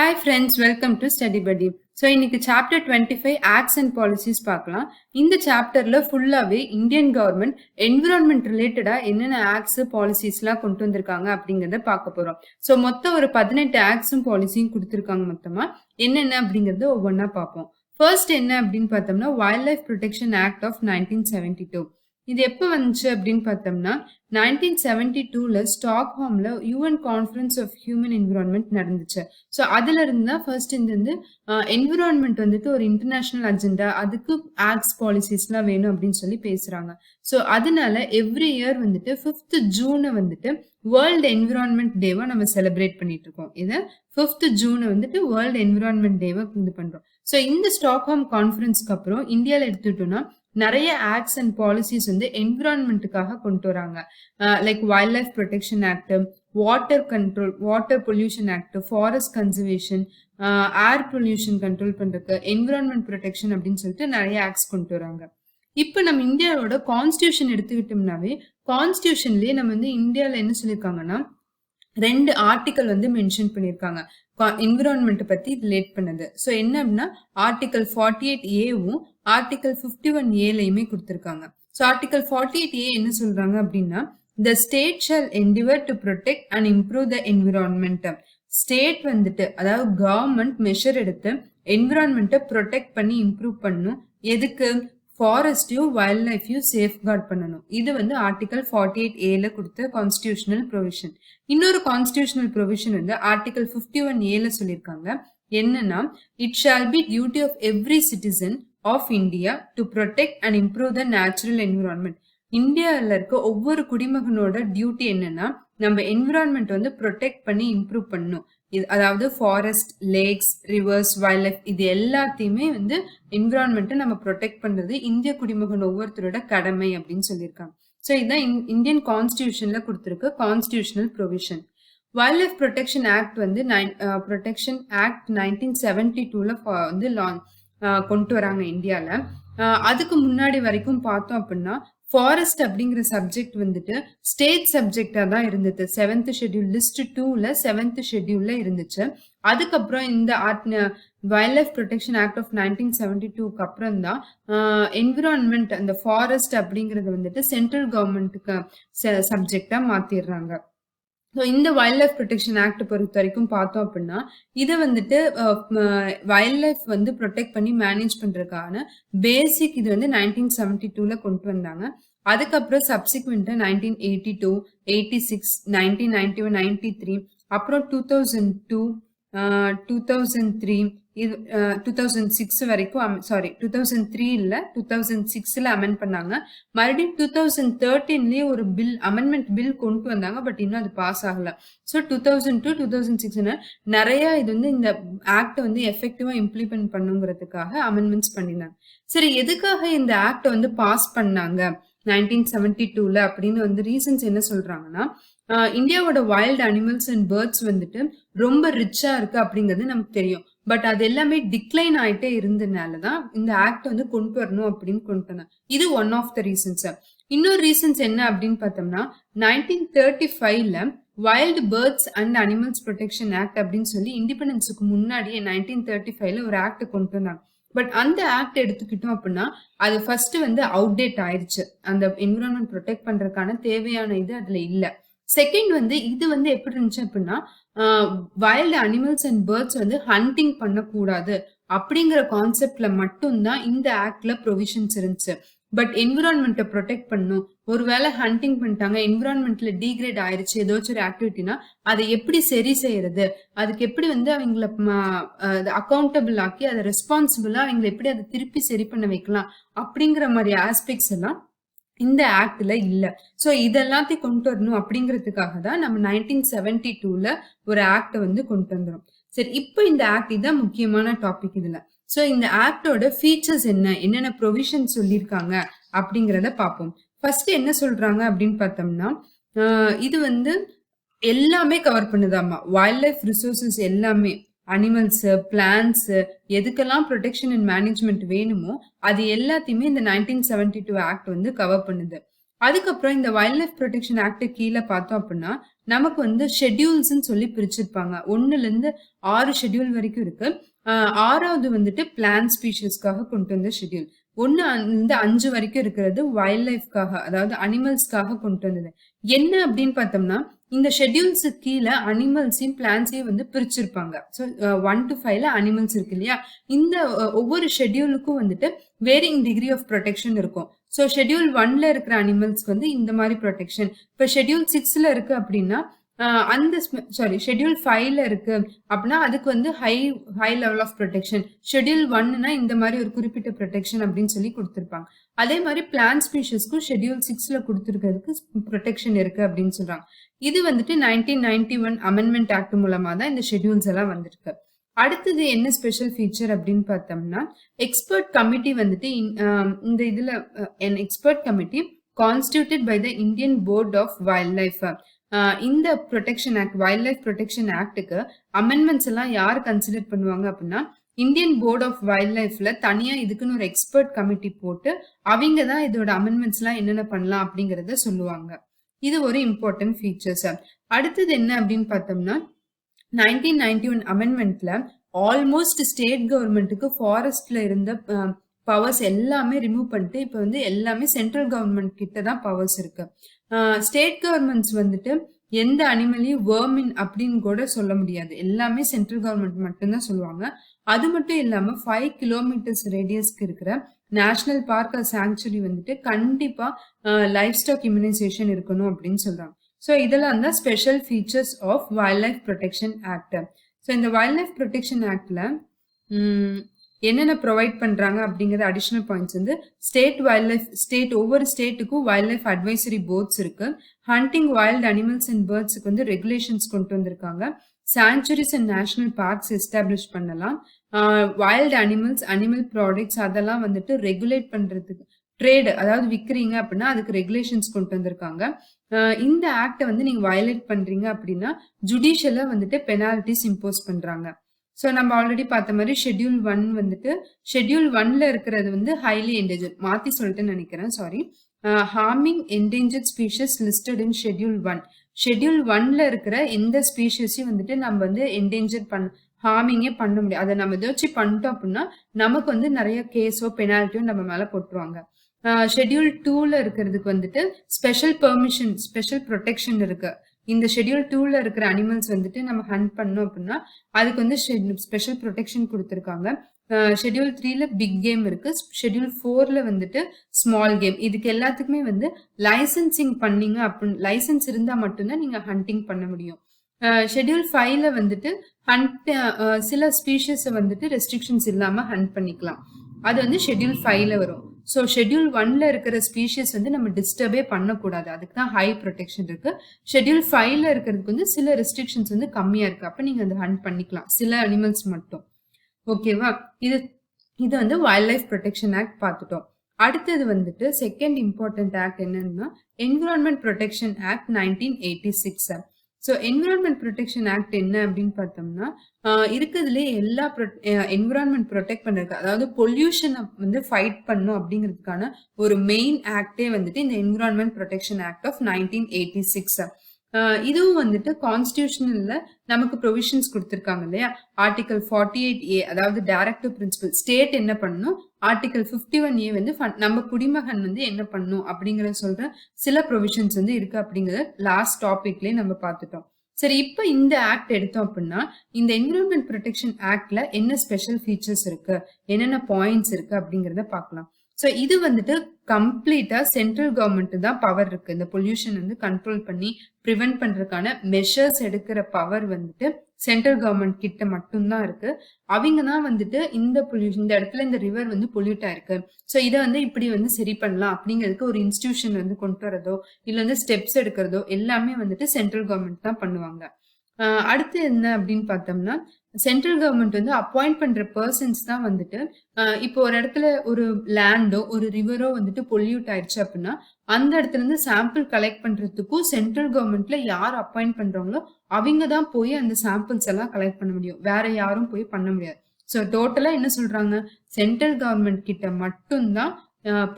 Hi friends, welcome to Study Buddy. So இன்னைக்கு chapter 25 Acts and Policies பார்க்கலாம். இந்த chapterல ஃபுல்லாவே இந்தியன் கவர்மெண்ட் என்விரான்மெண்ட் ரிலேட்டடா என்னென்ன ஆக்ட்ஸ் பாலிசிஸ்லாம் கொண்டு வந்திருக்காங்க அப்படிங்கறத பார்க்க போறோம். ஸோ மொத்தம் ஒரு 18 ஆக்ட்ஸும் பாலிசியும் கொடுத்துருக்காங்க மொத்தமா. என்னென்ன அப்படிங்கறத ஒவ்வொன்றா பார்ப்போம். ஃபர்ஸ்ட் என்ன அப்படின்னு பார்த்தோம்னா wild life protection act of 1972. இது எப்போ வந்துச்சு அப்படின்னு பார்த்தோம்னா 1972ல ஸ்டாக்ஹோம்ல UN conference of human environment நடந்துச்சு. ஸோ அதுல இருந்து தான் ஃபர்ஸ்ட் இந்த என்விரான்மெண்ட் வந்துட்டு ஒரு இன்டர்நேஷனல் அஜெண்டா, அதுக்கு ஆக்ட்ஸ் பாலிசிஸ்லாம் வேணும் அப்படின்னு சொல்லி பேசுறாங்க. ஸோ அதனால எவ்ரி இயர் வந்துட்டு 5th ஜூனை வந்துட்டு வேர்ல்டு என்விரான்மெண்ட் டேவை நம்ம செலிப்ரேட் பண்ணிட்டு இருக்கோம். இதை 5th ஜூனை வந்துட்டு வேர்ல்டு என்விரான்மெண்ட் டேவை இது பண்றோம். ஸோ இந்த ஸ்டாக்ஹோம் கான்ஃபரன்ஸ்க்கு அப்புறம் இந்தியாவில் எடுத்துட்டோம்னா நிறைய ஆக்ட்ஸ் அண்ட் பாலிசிஸ் வந்து என்விரான்மெண்ட்டுக்காக கொண்டு வராங்க. Like wild life protection act, water control, water pollution act, forest conservation, air pollution control பண்றதுக்கு என்விரான்மெண்ட் ப்ரொடெக்ஷன் அப்படின்னு சொல்லிட்டு நிறைய ஆக்ட்ஸ் கொண்டு வராங்க. இப்போ நம்ம இந்தியாவோட கான்ஸ்டியூஷன் எடுத்துக்கிட்டோம்னாவே கான்ஸ்டியூஷன்லயே நம்ம வந்து இந்தியாவில் என்ன சொல்லியிருக்காங்கன்னா 2 ஆர்டிக்கல் வந்து மென்ஷன் பண்ணியிருக்காங்க என்விரான்மெண்ட் பத்தி ரிலேட் பண்ணது. ஸோ என்ன அப்படின்னா ஆர்டிகல் 48A ஆர்டிகல் 51A கொடுத்திருக்காங்க. ஸோ ஆர்டிகல் 48A என்ன சொல்றாங்க அப்படின்னா the state shall endeavor to protect and improve the environment. State வந்துட்டு அதாவது கவர்மெண்ட் மெஷர் எடுத்து என்விரான்மெண்ட்டை ப்ரொடெக்ட் பண்ணி இம்ப்ரூவ் பண்ணணும். எதுக்கு? ஃபாரஸ்டையும் வைல்ட் லைஃபையும் சேஃப்கார்ட் பண்ணணும். இது வந்து ஆர்டிகல் 48A கொடுத்த கான்ஸ்டியூஷனல் ப்ரொவிஷன். இன்னொரு கான்ஸ்டியூஷனல் ப்ரொவிஷன் வந்து ஆர்டிகல் 51A சொல்லியிருக்காங்க. என்னன்னா it shall be duty of every citizen of India to protect and improve the natural environment. இந்தியாவில் இருக்க ஒவ்வொரு குடிமகனோட டியூட்டி என்னன்னா நம்ம என்விரான்மெண்ட் வந்து ப்ரொடெக்ட் பண்ணி இம்ப்ரூவ் பண்ணணும். அதாவது forest, lakhs, reverse, wild life இது எல்லாத்தையுமே வந்து என்விரான்மெண்ட்டை நம்ம ப்ரொடெக்ட் பண்றது இந்திய குடிமகன் ஒவ்வொருத்தரோட கடமை அப்படின்னு சொல்லியிருக்காங்க. ஸோ இதுதான் இந்தியன் கான்ஸ்டியூஷன்ல கொடுத்துருக்க constitutional provision. Wild life protection act வந்து ப்ரொடெக்ஷன் ஆக்ட் 1972ல வந்து கொண்டு வராங்க இந்தியாவில். அதுக்கு முன்னாடி வரைக்கும் பார்த்தோம் அப்படின்னா ஃபாரஸ்ட் அப்படிங்கிற சப்ஜெக்ட் வந்துட்டு ஸ்டேட் சப்ஜெக்டா தான் இருந்தது. 7th ஷெட்யூல் லிஸ்ட் 2ல 7th ஷெட்யூல்ல இருந்துச்சு. அதுக்கப்புறம் இந்த wild life protection act of 1972க்கு அப்புறம் தான் என்விரான்மெண்ட் அந்த ஃபாரஸ்ட் அப்படிங்கறது வந்துட்டு சென்ட்ரல் கவர்மெண்ட்டுக்கு சப்ஜெக்டா மாத்திடுறாங்க. ஸோ இந்த வைல்ட் லைஃப் ப்ரொடெக்ஷன் ஆக்ட் பொறுத்த வரைக்கும் பார்த்தோம் அப்படின்னா இதை வந்துட்டு வைல்ட் லைஃப் வந்து ப்ரொடெக்ட் பண்ணி மேனேஜ் பண்றதுக்கான பேசிக் இது வந்து 1972ல கொண்டு வந்தாங்க. அதுக்கப்புறம் சப்சிக்வெண்டா 1982, 86, 1991, 93, அப்புறம் 2002, 2003, 2006 வரைக்கும் 2003 இல்ல 2006ல அமெண்ட் பண்ணாங்க. மறுபடியும் 2013லயே ஒரு பில் அமெண்ட்மெண்ட் பில் கொண்டு வந்தாங்க. பட் இன்னும் அது பாஸ் ஆகல. ஸோ 2002, 2006 நிறைய இது வந்து இந்த ஆக்ட் வந்து எஃபெக்டிவா இம்ப்ளிமெண்ட் பண்ணுங்கிறதுக்காக அமெண்ட்மெண்ட்ஸ் பண்ணினாங்க. சரி, எதுக்காக இந்த ஆக்ட் வந்து பாஸ் பண்ணாங்க 1972ல அப்படின்னு வந்து ரீசன்ஸ் என்ன சொல்றாங்கன்னா இந்தியாவோட வைல்ட் அனிமல்ஸ் அண்ட் பேர்ட்ஸ் வந்துட்டு ரொம்ப ரிச்சா இருக்கு அப்படிங்கிறது நமக்கு தெரியும். பட் அது எல்லாமே டிக்ளைன் ஆயிட்டே இருந்ததுனாலதான் இந்த ஆக்ட் வந்து கொண்டு வரணும் அப்படின்னு கொண்டு வந்தாங்க. இது ஒன் ஆஃப் த ரீசன்ஸ். இன்னொரு ரீசன்ஸ் என்ன அப்படின்னு பார்த்தோம்னா 1935ல wild birds and animals protection act அப்படின்னு சொல்லி இண்டிபெண்டன்ஸுக்கு முன்னாடியே 1935ல ஒரு ஆக்ட் கொண்டு வந்தாங்க. பட் அந்த ஆக்ட் எடுத்துக்கிட்டோம் அப்படின்னா அது ஃபர்ஸ்ட் வந்து அவுடேட் ஆயிடுச்சு. அந்த என்விரான்மெண்ட் ப்ரொடெக்ட் பண்றதுக்கான தேவையான இது அதுல இல்ல. செகண்ட் வந்து இது வந்து எப்படி இருந்துச்சு அப்படின்னா வைல்டு அனிமல்ஸ் அண்ட் பேர்ட்ஸ் வந்து ஹண்டிங் பண்ணக்கூடாது அப்படிங்கிற கான்செப்ட்ல மட்டும்தான் இந்த ஆக்ட்ல ப்ரொவிஷன்ஸ் இருந்துச்சு. பட் என்விரான்மெண்ட்டை ப்ரொடெக்ட் பண்ணும், ஒருவேளை ஹண்டிங் பண்ணிட்டாங்க, என்விரான்மெண்ட்ல டீக்ரேட் ஆயிடுச்சு ஏதாச்சும் ஒரு ஆக்டிவிட்டினா அதை எப்படி சரி செய்யறது, அதுக்கு எப்படி வந்து அவங்கள அக்கௌண்டபிள் ஆக்கி அதை ரெஸ்பான்சிபிளா அவங்களை எப்படி அதை திருப்பி சரி பண்ண வைக்கலாம் அப்படிங்கிற மாதிரி ஆஸ்பெக்ட்ஸ் எல்லாம் இந்த ஆக்ட்ல இல்ல. சோ இதெல்லாத்தையும் கொண்டு வரணும் அப்படிங்கிறதுக்காக தான் நம்ம 1972ல ஒரு ஆக்ட வந்து கொண்டு வந்துரும். சரி, இப்போ இந்த ஆக்ட் இதான் முக்கியமான டாபிக் இதுல. சோ இந்த ஆக்டோட ஃபீச்சர்ஸ் என்னென்ன ப்ரொவிஷன் சொல்லியிருக்காங்க அப்படிங்கிறத பார்ப்போம். ஃபர்ஸ்ட் என்ன சொல்றாங்க அப்படின்னு பார்த்தோம்னா இது வந்து எல்லாமே கவர் பண்ணுதாமா. வைல்ட் லைஃப் ரிசோர்சஸ் எல்லாமே, அனிமல்ஸ், பிளான்ட்ஸ், எதுக்கெல்லாம் ப்ரொடெக்ஷன் அண்ட் மேனேஜ்மெண்ட் வேணுமோ அது எல்லாத்தையுமே இந்த 1972 ஆக்ட் வந்து கவர் பண்ணுது. அதுக்கப்புறம் இந்த வைல்ட் லைஃப் ப்ரொடெக்ஷன் ஆக்ட் கீழே பார்த்தோம் அப்படின்னா நமக்கு வந்து ஷெட்யூல்ஸ்ன்னு சொல்லி பிரிச்சிருப்பாங்க. 1ல இருந்து 6 ஷெட்யூல் வரைக்கும் இருக்கு. 6வது வந்துட்டு பிளான்ட் ஸ்பீஷிஸ்க்காக கொண்டு வந்த ஷெட்யூல். 1 இருந்து 5 வரைக்கும் இருக்கிறது வைல்ட் லைஃப்காக, அதாவது அனிமல்ஸ்க்காக கொண்டு வந்தது. என்ன அப்படின்னு பார்த்தோம்னா இந்த ஷெட்யூல்ஸுக்கு கீழே அனிமல்ஸையும் பிளான்ட்ஸையும் வந்து பிரிச்சிருப்பாங்க. ஸோ 1 to 5ல அனிமல்ஸ் இருக்கு இல்லையா, இந்த ஒவ்வொரு ஷெட்யூலுக்கும் வந்துட்டு வேரிங் டிகிரி ஆஃப் ப்ரொடெக்ஷன் இருக்கும். ஸோ ஷெட்யூல் 1ல இருக்கிற அனிமல்ஸ்க்கு வந்து இந்த மாதிரி ப்ரொடெக்ஷன். இப்போ ஷெட்யூல் 6ல இருக்கு அப்படின்னா அந்த ஷெட்யூல் 5ல இருக்கு அப்படின்னா அதுக்கு வந்து high level of protection. Schedule 1னா இந்த மாதிரி ஒரு குறிப்பிட்ட ப்ரொடெக்ஷன் அப்படின்னு சொல்லி கொடுத்துருப்பாங்க. அதே மாதிரி பிளான்ட் ஸ்பீஷஸ்க்கும் ஷெட்யூல் 6ல கொடுத்துருக்கிறதுக்கு ப்ரொடெக்ஷன் இருக்கு அப்படின்னு சொல்றாங்க. இது வந்துட்டு 1991 அமெண்ட்மெண்ட் ஆக்ட் மூலமா தான் இந்த ஷெட்யூல்ஸ் எல்லாம் வந்திருக்கு. அடுத்தது என்ன ஸ்பெஷல் ஃபீச்சர் அப்படின்னு பார்த்தோம்னா எக்ஸ்பர்ட் கமிட்டி வந்துட்டு இந்த இதுல expert committee constituted by the Indian board of wild life. இந்த protection act, wild life protection ஆக்டுக்கு அமெண்ட்மெண்ட்ஸ் எல்லாம் யார் கன்சிடர் பண்ணுவாங்க அப்படின்னா இந்தியன் போர்ட் ஆஃப் வைல்ட் லைஃப்ல தனியா இதுக்குன்னு ஒரு எக்ஸ்பர்ட் கமிட்டி போட்டு அவங்க தான் இதோட அமெண்ட்மெண்ட்ஸ் எல்லாம் என்னென்ன பண்ணலாம் அப்படிங்கறத சொல்லுவாங்க. இது ஒரு இம்பார்ட்டன்ட் ஃபீச்சர்ஸ். அடுத்தது என்ன அப்படின்னு பார்த்தோம்னா 1991 அமெண்ட்மெண்ட்ல ஆல்மோஸ்ட் ஸ்டேட் கவர்மெண்ட்டுக்கு ஃபாரஸ்ட்ல இருந்த பவர்ஸ் எல்லாமே ரிமூவ் பண்ணிட்டு இப்போ வந்து எல்லாமே சென்ட்ரல் கவர்மெண்ட் கிட்ட தான் பவர்ஸ் இருக்கு. ஸ்டேட் கவர்மெண்ட்ஸ் வந்துட்டு எந்த அனிமலையும் வேர்மின் அப்படின்னு கூட சொல்ல முடியாது, எல்லாமே சென்ட்ரல் கவர்மெண்ட் மட்டும்தான் சொல்லுவாங்க. அது மட்டும் இல்லாம 5 கிலோமீட்டர்ஸ் ரேடியஸ்க்கு இருக்கிற நேஷனல் பார்க் சாங்சுரி வந்துட்டு கண்டிப்பா லைஃப் ஸ்டாக் இம்யூனைசேஷன் இருக்கணும் அப்படின்னு சொல்றாங்க. ஸோ இதெல்லாம் தான் special features of wild life protection act. So இந்த வைல்ட் லைஃப் ப்ரொடெக்ஷன் ஆக்ட்ல என்னென்ன ப்ரொவைட் பண்றாங்க அப்படிங்கிற அடிஷனல் பாயிண்ட்ஸ் வந்து ஒவ்வொரு ஸ்டேட்டுக்கும் வைல்ட் லைஃப் அட்வைசரி போர்ட்ஸ் இருக்கு. ஹண்டிங் வைல்ட் அனிமல்ஸ் அண்ட் பேர்ட்ஸுக்கு வந்து ரெகுலேஷன்ஸ் கொண்டு வந்திருக்காங்க. Sanctuaries and national parks establish பண்ணலாம். வைல்ட் அனிமல்ஸ், அனிமல் ப்ராடக்ட்ஸ் அதெல்லாம் வந்துட்டு ரெகுலேட் பண்றதுக்கு, ட்ரேடு அதாவது விற்கிறீங்க அப்படின்னா அதுக்கு ரெகுலேஷன்ஸ் கொண்டு வந்திருக்காங்க. இந்த ஆக்டை வந்து நீங்க வயலேட் பண்றீங்க அப்படின்னா ஜுடிஷியலா வந்துட்டு பெனால்டிஸ் இம்போஸ் பண்றாங்க. ஸோ நம்ம ஆல்ரெடி பார்த்த மாதிரி ஷெட்யூல் 1 வந்துட்டு ஷெட்யூல் 1ல இருக்கிறது வந்து ஹைலி என்டேஞ்சர், மாத்தி சொல்லிட்டேன்னு நினைக்கிறேன், sorry. Harming endangered species listed in schedule 1. Schedule 1ல இருக்கிற எந்த ஸ்பீஷஸையும் வந்துட்டு நம்ம வந்து என்டேஞ்சர் ஹார்மிங்கே பண்ண முடியாது. அதை நம்ம ஏதாச்சும் பண்ணிட்டோம் அப்படின்னா நமக்கு வந்து நிறைய கேஸோ பெனால்ட்டியோ நம்ம மேல போட்டுருவாங்க. ஷெட்யூல் 2ல இருக்கிறதுக்கு வந்துட்டு ஸ்பெஷல் பெர்மிஷன், ஸ்பெஷல் ப்ரொடெக்ஷன் இருக்கு. இந்த ஷெட்யூல் 2ல இருக்கிற அனிமல்ஸ் வந்துட்டு நம்ம ஹண்ட் பண்ணோம் அப்படின்னா அதுக்கு வந்து ஸ்பெஷல் ப்ரொடெக்ஷன் கொடுத்துருக்காங்க. ஷெட்யூல் 3ல பிக் கேம் இருக்கு. ஷெட்யூல் 4ல வந்துட்டு ஸ்மால் கேம். இதுக்கு எல்லாத்துக்குமே வந்து லைசன்சிங் பண்ணீங்க அப்படின்னு, லைசன்ஸ் இருந்தா மட்டும்தான் நீங்க ஹண்டிங் பண்ண முடியும். ஷெட்யூல் 5ல வந்துட்டு சில ஸ்பீஷஸை வந்துட்டு ரெஸ்ட்ரிக்ஷன்ஸ் இல்லாம ஹண்ட் பண்ணிக்கலாம். அது வந்து ஷெட்யூல் 5ல வரும். ஸோ ஷெட்யூல் 1ல இருக்கிற ஸ்பீஷியஸ் வந்து நம்ம டிஸ்டர்பே பண்ணக்கூடாது, அதுக்கு தான் ஹை ப்ரொடெக்ஷன் இருக்கு. ஷெட்யூல் 5ல இருக்கிறதுக்கு வந்து சில ரெஸ்ட்ரிக்ஷன்ஸ் வந்து கம்மியா இருக்கு, அப்ப நீங்க அதை ஹண்ட் பண்ணிக்கலாம், சில அனிமல்ஸ் மட்டும். ஓகேவா? இது வந்து வைல்ட் லைஃப் ப்ரொடெக்ஷன் ஆக்ட் பார்த்துட்டோம். அடுத்தது வந்துட்டு செகண்ட் இம்பார்ட்டன்ட் ஆக்ட் என்னன்னா environment protection act 1986. So environment protection act என்ன அப்படின்னு பார்த்தோம்னா இருக்கிறதுலே எல்லா என்விரான்மெண்ட் ப்ரொடெக்ட் பண்றதுக்கு, அதாவது பொல்யூஷனை வந்து ஃபைட் பண்ணும் அப்படிங்கிறதுக்கான ஒரு மெயின் ஆக்டே வந்துட்டு இந்த என்விரான்மெண்ட் ப்ரொடெக்ஷன் ஆக்ட் ஆஃப் 1986. இதுவும் வந்துட்டு கான்ஸ்டிடியூஷனல்ல நமக்கு ப்ரொவிஷன்ஸ் கொடுத்துருக்காங்க இல்லையா. ஆர்டிகல் 48A அதாவது டைரக்டிவ் பிரின்சிபல், ஸ்டேட் என்ன பண்ணணும், ஆர்டிகல் 51A வந்து நம்ம குடிமகன் வந்து என்ன பண்ணணும் அப்படிங்கிற சொல்ற சில ப்ரொவிஷன்ஸ் வந்து இருக்கு அப்படிங்கறத லாஸ்ட் டாபிக்லயே நம்ம பார்த்துட்டோம். சரி, இப்ப இந்த ஆக்ட் எடுத்தோம் அப்படின்னா இந்த என்விரான்மெண்ட் ப்ரொடெக்ஷன் ஆக்ட்ல என்ன ஸ்பெஷல் ஃபீச்சர்ஸ் இருக்கு, என்னென்ன பாயிண்ட்ஸ் இருக்கு அப்படிங்கறத பார்க்கலாம். ஸோ இது வந்துட்டு கம்ப்ளீட்டா சென்ட்ரல் கவர்மெண்ட் தான் பவர் இருக்கு. இந்த பொல்யூஷன் வந்து கண்ட்ரோல் பண்ணி ப்ரிவென்ட் பண்றதுக்கான மெஷர்ஸ் எடுக்கிற பவர் வந்துட்டு சென்ட்ரல் கவர்மெண்ட் கிட்ட மட்டும்தான் இருக்கு. அவங்க தான் வந்துட்டு இந்த பொல்யூஷன், இந்த இடத்துல இந்த ரிவர் வந்து பொல்யூட் ஆயிருக்கு, ஸோ இதை வந்து இப்படி வந்து சரி பண்ணலாம் அப்படிங்கிறதுக்கு ஒரு இன்ஸ்டிடியூஷன் வந்து கொண்டு வரதோ இல்ல வந்து ஸ்டெப்ஸ் எடுக்கிறதோ எல்லாமே வந்துட்டு சென்ட்ரல் கவர்மெண்ட் தான் பண்ணுவாங்க. அடுத்து என்ன அப்படின்னு பார்த்தோம்னா சென்ட்ரல் கவர்மெண்ட் வந்து அப்பாயிண்ட் பண்ற பர்சன்ஸ் தான் வந்துட்டு இப்போ ஒரு இடத்துல ஒரு லேண்டோ ஒரு ரிவரோ வந்துட்டு பொல்யூட் ஆயிடுச்சு அப்படின்னா அந்த இடத்துல இருந்து சாம்பிள் கலெக்ட் பண்றதுக்கும் சென்ட்ரல் கவர்மெண்ட்ல யார் அப்பாயிண்ட் பண்றாங்களோ அவங்க தான் போய் அந்த சாம்பிள்ஸ் எல்லாம் கலெக்ட் பண்ண முடியும், வேற யாரும் போய் பண்ண முடியாது. ஸோ டோட்டலா என்ன சொல்றாங்க, சென்ட்ரல் கவர்மெண்ட் கிட்ட மட்டும்தான்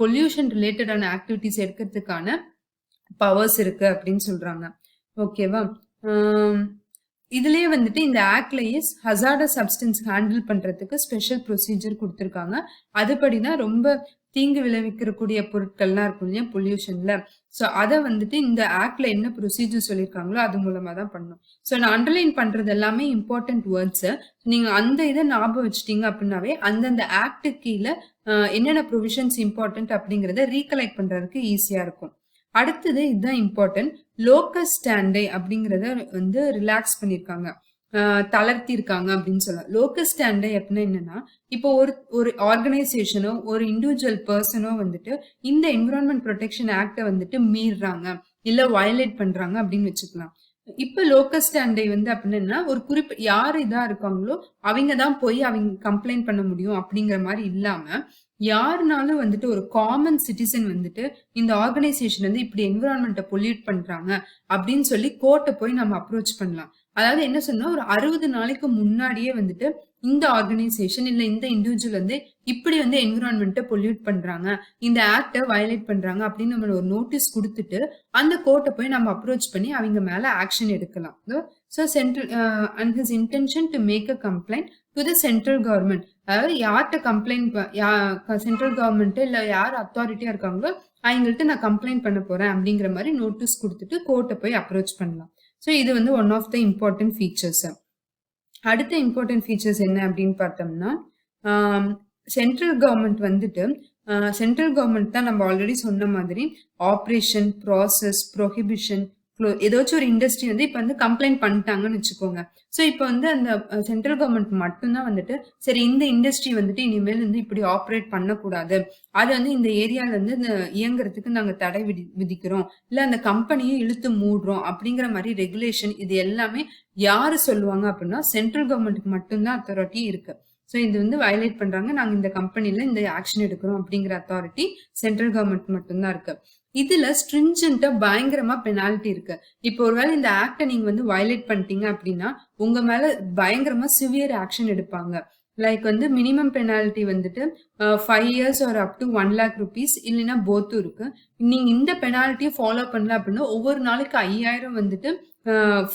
பொல்யூஷன் ரிலேட்டடான ஆக்டிவிட்டிஸ் எடுக்கிறதுக்கான பவர்ஸ் இருக்கு அப்படின்னு சொல்றாங்க. ஓகேவா? ஆம், இதுலயே வந்துட்டு இந்த ஆக்ட்லயே ஹசார்டஸ் சப்ஸ்டன்ஸ் ஹேண்டில் பண்றதுக்கு ஸ்பெஷல் ப்ரொசீஜர் குடுத்திருக்காங்க. அதுபடிதான் ரொம்ப தீங்கு விளைவிக்கக்கூடிய பொருட்கள்லாம் இருக்கும் இல்லையா பொல்யூஷன்ல. சோ அத வந்துட்டு இந்த ஆக்ட்ல என்ன ப்ரொசீஜர் சொல்லியிருக்காங்களோ அது மூலமா தான் பண்ணணும். சோ நான் அண்டர்லைன் பண்றது எல்லாமே இம்பார்ட்டன்ட் வேர்ட்ஸ். நீங்க அந்த இதை ஞாபகம் வச்சுட்டீங்க அப்படின்னாவே அந்தந்த ஆக்ட் கீழ என்னென்ன ப்ரொவிஷன்ஸ் இம்பார்ட்டன்ட் அப்படிங்கறத ரீகலெக்ட் பண்றதுக்கு ஈஸியா இருக்கும். அடுத்தது இதுதான் இம்பார்ட்டன்ட். லோக்கஸ் ஸ்டாண்டை அப்படிங்கறத வந்து ரிலாக்ஸ் பண்ணிருக்காங்க. தளர்த்தி இருக்காங்க அப்படின்னு சொல்லலாம். லோக்கஸ் ஸ்டாண்டை அப்படின்னா என்னன்னா, இப்போ ஒரு ஒரு ஆர்கனைசேஷனோ ஒரு இண்டிவிஜுவல் பர்சனோ வந்துட்டு இந்த என்விரான்மெண்ட் ப்ரொடெக்ஷன் ஆக்ட வந்துட்டு மீறுறாங்க இல்ல வயலேட் பண்றாங்க அப்படின்னு வச்சுக்கலாம். இப்ப லோக்கஸ் ஸ்டாண்டை வந்து அப்படின்னா ஒரு யார் இதா இருக்காங்களோ அவங்க தான் போய் அவங்க கம்ப்ளைண்ட் பண்ண முடியும் அப்படிங்கிற மாதிரி இல்லாம யாருனாலும் வந்துட்டு ஒரு காமன் சிட்டிசன் வந்துட்டு இந்த ஆர்கனைசேஷன் வந்து இப்படி என்விரான்மெண்ட்டை பொல்யூட் பண்றாங்க அப்படின்னு சொல்லி கோர்ட்டை போய் நம்ம அப்ரோச் பண்ணலாம். அதாவது என்ன சொன்னா ஒரு 60 நாளைக்கு முன்னாடியே வந்துட்டு இந்த ஆர்கனைசேஷன் இல்ல இந்த இண்டிவிஜுவல் வந்து இப்படி வந்து என்விரான்மெண்ட்டை பொல்யூட் பண்றாங்க, இந்த ஆக்ட வயலேட் பண்றாங்க அப்படின்னு நம்ம ஒரு நோட்டீஸ் கொடுத்துட்டு அந்த கோர்ட்டை போய் நம்ம அப்ரோச் பண்ணி அவங்க மேல ஆக்ஷன் எடுக்கலாம். So central and his intention to make a complaint to the central government. அதாவது யார்கிட்ட கம்ப்ளைண்ட் சென்ட்ரல் கவர்மெண்ட் இல்ல யார் அத்தாரிட்டியா இருக்காங்களோ அவங்கள்ட்ட நான் கம்ப்ளைண்ட் பண்ண போறேன் அப்படிங்கிற மாதிரி நோட்டீஸ் கொடுத்துட்டு கோர்ட்டை போய் அப்ரோச் பண்ணலாம். ஸோ இது வந்து one of the important features. அடுத்த இம்பார்ட்டன்ட் ஃபீச்சர்ஸ் என்ன அப்படின்னு பார்த்தோம்னா, சென்ட்ரல் கவர்மெண்ட் வந்துட்டு சென்ட்ரல் கவர்மெண்ட் தான் நம்ம ஆல்ரெடி சொன்ன மாதிரி ஆப்ரேஷன், ப்ராசஸ், ப்ரொஹிபிஷன், ஏதாச்சும் ஒரு இண்டஸ்ட்ரி வந்து இப்ப வந்து கம்ப்ளைண்ட் பண்ணிட்டாங்கன்னு வச்சுக்கோங்க. ஸோ இப்போ வந்து அந்த சென்ட்ரல் கவர்மெண்ட் மட்டும்தான் வந்துட்டு சரி இந்த இண்டஸ்ட்ரி வந்துட்டு இனிமேல் வந்து இப்படி ஆப்ரேட் பண்ணக்கூடாது, அது வந்து இந்த ஏரியால இருந்து இந்த இயங்குறதுக்கு நாங்க தடை விதிக்கிறோம் இல்ல அந்த கம்பெனியை இழுத்து மூடுறோம் அப்படிங்கிற மாதிரி ரெகுலேஷன் இது எல்லாமே யாரு சொல்லுவாங்க அப்படின்னா சென்ட்ரல் கவர்மெண்ட்டுக்கு மட்டும்தான் அத்தாரிட்டி இருக்கு. ஸோ இது வந்து வயலேட் பண்றாங்க, நாங்க இந்த கம்பெனில இந்த ஆக்ஷன் எடுக்கிறோம் அப்படிங்கிற அத்தாரிட்டி சென்ட்ரல் கவர்மெண்ட் மட்டும்தான் இருக்கு. இதுல ஸ்ட்ரிஞ்சன்ட்டா பயங்கரமா பெனால்டி இருக்கு. இப்போ ஒருவேளை இந்த ஆக்ட நீங்க வந்து வயலேட் பண்ணிட்டீங்க அப்படின்னா உங்க மேல பயங்கரமா சிவியர் ஆக்ஷன் எடுப்பாங்க. லைக் வந்து மினிமம் பெனால்டி வந்துட்டு 5 years or up to 1 lakh rupees இல்லைன்னா போத்தும் இருக்கு. நீங்க இந்த பெனால்ட்டியை ஃபாலோ பண்ணல அப்படின்னா ஒவ்வொரு நாளைக்கு 5000 வந்துட்டு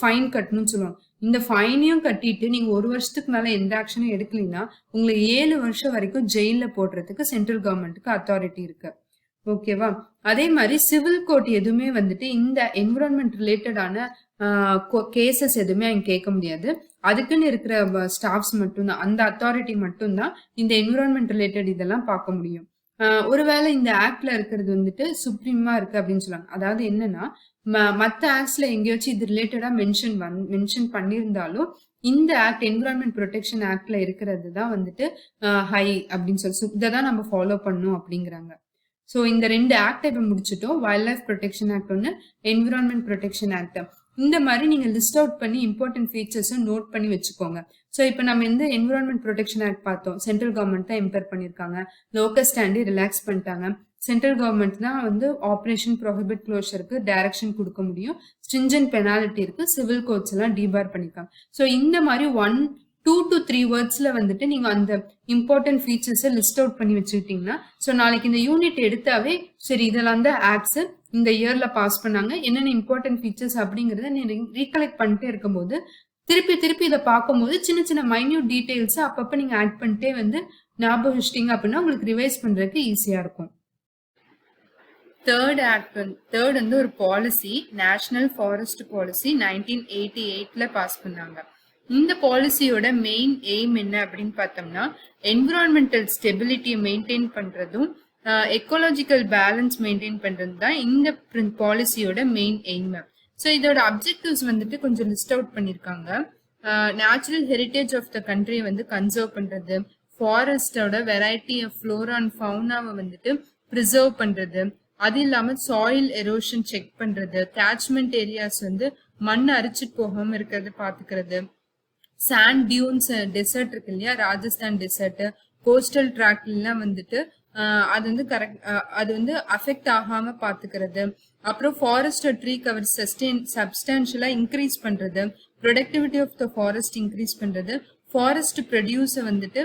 ஃபைன் கட்டணும்னு சொல்லுவாங்க. இந்த ஃபைனையும் கட்டிட்டு நீங்க 1 வருஷத்துக்கு மேல எந்த ஆக்ஷனும் எடுக்கலைன்னா உங்களை 7 வருஷம் வரைக்கும் ஜெயில போடுறதுக்கு சென்ட்ரல் கவர்மெண்ட்டுக்கு அத்தாரிட்டி இருக்கு. ஓகேவா? அதே மாதிரி சிவில் கோர்ட் எதுவுமே வந்துட்டு இந்த என்விரான்மெண்ட் ரிலேட்டடான கேசஸ் எதுவுமே அங்க கேட்க முடியாது. அதுக்குன்னு இருக்கிற ஸ்டாஃப்ஸ் மட்டும்தான், அந்த அத்தாரிட்டி மட்டும்தான் இந்த என்விரான்மெண்ட் ரிலேட்டட் இதெல்லாம் பார்க்க முடியும். ஒருவேளை இந்த ஆக்ட்ல இருக்கிறது வந்துட்டு சுப்ரீமா இருக்கு அப்படின்னு சொல்லுவாங்க. அதாவது என்னன்னா மத்த ஆக்ட்ஸ்ல எங்கேயாச்சும் இது ரிலேட்டடா மென்ஷன் பண்ணியிருந்தாலும் இந்த ஆக்ட் என்விரான்மெண்ட் ப்ரொடெக்ஷன் ஆக்ட்ல இருக்கிறது தான் வந்துட்டு ஹை அப்படின்னு சொல்லி இதை தான் நம்ம ஃபாலோ பண்ணணும் அப்படிங்கிறாங்க. ஸோ இந்த 2 ஆக்டை இப்போ முடிச்சுட்டோம். வைல்ட் லைஃப் ப்ரொடெக்ஷன் ஆக்ட் ஒன்று, என்விரான்மெண்ட் ப்ரொடெக்ஷன் ஆக்ட். இந்த மாதிரி நீங்க லிஸ்ட் அவுட் பண்ணி இம்பார்ட்டன்ட் ஃபீச்சர்ஸும் நோட் பண்ணி வச்சுக்கோங்க. ஸோ இப்போ நம்ம இந்த என்விரான்மெண்ட் ப்ரொடெக்ஷன் ஆக்ட் பார்த்தோம். சென்ட்ரல் கவர்மெண்ட் தான் இம்பேர் பண்ணியிருக்காங்க, லோக்கல் ஸ்டாண்டை ரிலாக்ஸ் பண்ணிட்டாங்க. சென்ட்ரல் கவர்மெண்ட் தான் வந்து ஆப்ரேஷன், ப்ரொஹிபிட், க்ளோஷருக்கு டைரக்ஷன் கொடுக்க முடியும். ஸ்ட்ரிஞ்சன்ட் பெனாலிட்டி இருக்கு, சிவில் கோர்ட்ஸ் எல்லாம் டிபார் பண்ணிருக்காங்க. ஸோ இந்த மாதிரி 2 to 3 வேர்ட்ஸ்ல வந்துட்டு நீங்க அந்த இம்பார்ட்டன்ட் ஃபீச்சர்ஸை லிஸ்ட் அவுட் பண்ணி வச்சுக்கிட்டீங்கன்னா ஸோ நாளைக்கு இந்த யூனிட் எடுத்தாவே சரி இதெல்லாம் தான் ஆக்ட்ஸ் இந்த இயர்ல பாஸ் பண்ணாங்க, என்னென்ன இம்பார்ட்டன்ட் ஃபீச்சர்ஸ் அப்படிங்கறத நீங்க ரீகலெக்ட் பண்ணிட்டே இருக்கும்போது திருப்பி இதை பார்க்கும்போது சின்ன சின்ன மைன்யூட் டீடைல்ஸ் அப்பப்ப நீங்க ஆட் பண்ணிட்டே வந்து ஞாபகம் வச்சிட்டீங்க அப்படின்னா உங்களுக்கு ரிவைஸ் பண்றதுக்கு ஈஸியா இருக்கும். தேர்ட் வந்து ஒரு பாலிசி, நேஷனல் ஃபாரஸ்ட் பாலிசி 1988ல பாஸ் பண்ணாங்க. இந்த பாலிசியோட மெயின் எய்ம் என்ன அப்படின்னு பார்த்தோம்னா என்விரான்மெண்டல் ஸ்டெபிலிட்டியை மெயின்டைன் பண்றதும் எக்கோலாஜிக்கல் பேலன்ஸ் மெயின்டைன் பண்றது தான் இந்த பாலிசியோட மெயின் எய்ம். ஸோ இதோட அப்ஜெக்டிவ்ஸ் வந்துட்டு கொஞ்சம் லிஸ்ட் அவுட் பண்ணியிருக்காங்க. நேச்சுரல் ஹெரிட்டேஜ் ஆஃப் த கண்ட்ரியை வந்து கன்சர்வ் பண்றது, ஃபாரஸ்டோட வெரைட்டி ஆஃப் ஃப்ளோரா அண்ட் ஃபவுனாவை வந்துட்டு ப்ரிசர்வ் பண்றது, அது இல்லாம சாயில் எரோஷன் செக் பண்றது, கேட்ச்மெண்ட் ஏரியாஸ் வந்து மண் அரிச்சிட்டு போகாம இருக்கிறது பாத்துக்கிறது, சாண்ட் டியூன்ஸ் டெசர்ட் இருக்கு இல்லையா, ராஜஸ்தான் டெசர்ட், கோஸ்டல் ட்ராக்லாம் வந்துட்டு அது வந்து அது வந்து அஃபெக்ட் ஆகாம பாத்துக்கிறது, அப்புறம் ஃபாரஸ்ட் ட்ரீ கவர் சப்ஸ்டான்ஷியலா இன்க்ரீஸ் பண்றது, productivity of the forest increase பண்றது, ஃபாரஸ்ட் ப்ரொடியூஸை வந்துட்டு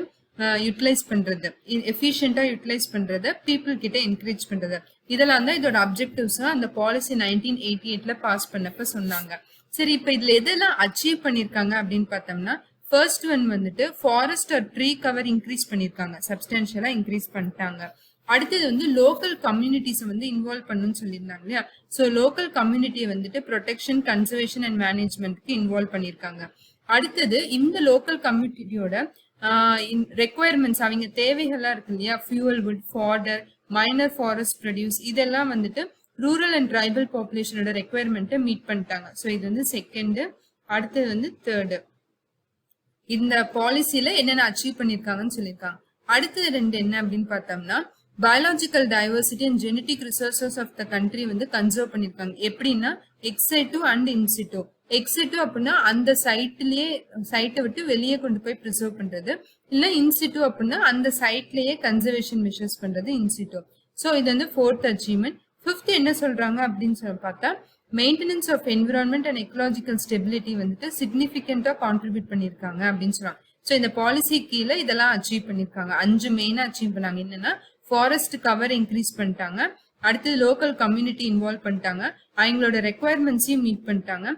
யூட்டிலைஸ் பண்றது, எஃபிஷியண்டா யூட்டிலைஸ் பண்றத பீப்புள் கிட்ட என்கரேஜ் பண்றது, இதெல்லாம் தான் இதோட அப்ஜெக்டிவ்ஸ் அந்த பாலிசி 1988ல பாஸ் பண்ணப்ப சொன்னாங்க. சரி, இப்ப இதுல எதெல்லாம் அச்சீவ் பண்ணிருக்காங்க அப்படின்னு பார்த்தோம்னா, ஃபர்ஸ்ட் ஒன் வந்துட்டு forest or tree cover increase பண்ணிருக்காங்க, சப்ஸ்டான்ஷியலா இன்க்ரீஸ் பண்ணிட்டாங்க. அடுத்தது வந்து லோக்கல் கம்யூனிட்டிஸ் வந்து இன்வால்வ் பண்ணணும்னு சொல்லியிருந்தாங்க இல்லையா. ஸோ லோக்கல் கம்யூனிட்டியை வந்துட்டு ப்ரொடெக்ஷன், கன்சர்வேஷன் அண்ட் மேனேஜ்மெண்ட்க்கு இன்வால்வ் பண்ணியிருக்காங்க. அடுத்தது இந்த லோக்கல் கம்யூனிட்டியோட ரெக்குவயர்மெண்ட்ஸ், அவங்க தேவைகள்லாம் இருக்கு இல்லையா, fuel, would, fodder, minor forest produce, இதெல்லாம் வந்துட்டு ரூரல் அண்ட் ட்ரைபல் பாப்புலேஷனோட ரெக்குவயர்மெண்ட்டை மீட் பண்ணிட்டாங்க. ஸோ இது வந்து செகண்ட். அடுத்தது வந்து தேர்டு. இந்த பாலிசியில என்னென்ன அச்சீவ் பண்ணிருக்காங்கன்னு சொல்லியிருக்காங்க. அடுத்தது ரெண்டு என்ன அப்படின்னு பார்த்தோம்னா, biological diversity and genetic resources of the country வந்து கன்சர்வ் பண்ணிருக்காங்க. எப்படின்னா எக்ஸிட்டிவ் அண்ட் இன்சிட்டிவ். எக்ஸிட்டிவ் அப்படின்னா அந்த சைட்டை விட்டு வெளியே கொண்டு போய் ப்ரிசர்வ் பண்றது, இல்ல இன்சிட்டிவ் அப்படின்னா அந்த சைட்லயே கன்சர்வேஷன் மெஷர்ஸ் பண்றது இன்சிட்டிவ். ஸோ இது வந்து ஃபோர்த் அச்சீவ்மெண்ட். ஃபிஃப்த் என்ன சொல்றாங்க அப்படின்னு சொல்லி பார்த்தா, maintenance of environment and ecological stability வந்துட்டு சிக்னிஃபிகண்டா கான்ட்ரிபியூட் பண்ணிருக்காங்க அப்படின்னு சொல்றாங்க. ஸோ இந்த பாலிசி கீழே இதெல்லாம் அச்சீவ் பண்ணிருக்காங்க. 5 மெயினா அச்சீவ் பண்ணாங்க. என்னன்னா, ஃபாரஸ்ட் கவர் இன்க்ரீஸ் பண்ணிட்டாங்க, அடுத்தது லோக்கல் கம்யூனிட்டி இன்வால்வ் பண்ணிட்டாங்க, அவங்களோட ரெக்குவயர்மெண்ட்ஸையும் மீட் பண்ணிட்டாங்க,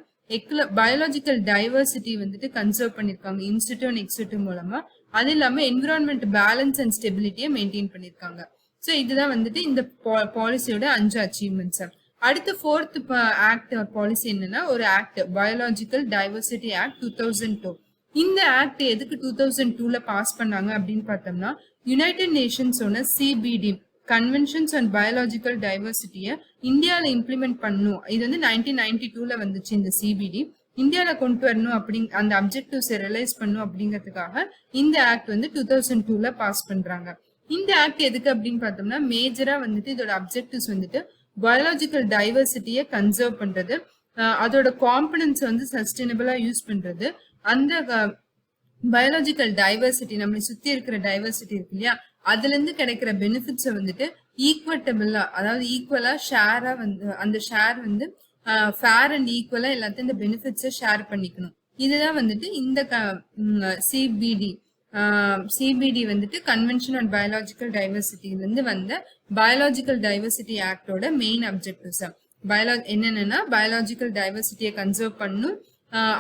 பயாலஜிக்கல் டைவர்சிட்டி வந்துட்டு கன்சர்வ் பண்ணிருக்காங்க இன்ஸ்டிடியூட் அண்ட் எக்ஸிட்டிவ் மூலமா, அது இல்லாம என்விரான்மெண்ட் பேலன்ஸ் அண்ட் ஸ்டெபிலிட்டியை மெயின்டைன் பண்ணிருக்காங்க. ஸோ இதுதான் வந்துட்டு இந்த பாலிசியோட 5 அச்சீவ்மெண்ட்ஸ். அடுத்து ஃபோர்த் ஆக்ட் பாலிசி என்னன்னா, ஒரு ஆக்ட், பயாலஜிக்கல் டைவர்சிட்டி ஆக்ட் 2002. இந்த ஆக்ட் எதுக்கு 2002ல பாஸ் பண்ணாங்க அப்படின்னு பார்த்தோம்னா, யுனைடெட் நேஷன்ஸோட சிபிடி, கன்வென்ஷன்ஸ் அண்ட் பயாலஜிக்கல் டைவர்சிட்டியை இந்தியாவில இம்ப்ளிமெண்ட் பண்ணும். இது வந்து 1992ல வந்துச்சு. இந்த சிபிடி இந்தியாவில கொண்டு வரணும் அப்படிங்க, அந்த அப்ஜெக்டிவ்ஸை ரியலைஸ் பண்ணும் அப்படிங்கிறதுக்காக இந்த ஆக்ட் வந்து 2002ல பாஸ் பண்றாங்க. இந்த ஆக்ட் எதுக்கு அப்படின்னு பார்த்தோம்னா, மேஜரா வந்துட்டு இதோட அப்ஜெக்டிவ்ஸ் வந்துட்டு பயாலஜிக்கல் டைவர்சிட்டியை கன்சர்வ் பண்றது, அதோட காம்பனன்ஸ் வந்து சஸ்டைனபிளா யூஸ் பண்றது, அந்த பயாலஜிக்கல் டைவர்சிட்டி, நம்மளை சுத்தி இருக்கிற டைவர்சிட்டி இருக்கு இல்லையா, அதுல இருந்து கிடைக்கிற பெனிஃபிட்ஸை வந்துட்டு ஈக்குவட்டபிளா, அதாவது ஈக்குவலா ஷேரா வந்து அந்த ஷேர் வந்து ஃபேர் அண்ட் ஈக்குவலா எல்லாத்தையும் இந்த பெனிஃபிட்ஸை ஷேர் பண்ணிக்கணும். இதுதான் வந்துட்டு இந்த சிபிடி சிபிடி வந்துட்டு கன்வென்ஷன் அண்ட் பயாலஜிக்கல் டைவர்சிட்டில இருந்து வந்த பயாலஜிக்கல் டைவர்சிட்டி ஆக்டோட மெயின் அப்ஜெக்டிவ்ஸ். என்னென்னா, பயாலஜிக்கல் டைவர்சிட்டியை கன்சர்வ் பண்ணணும்,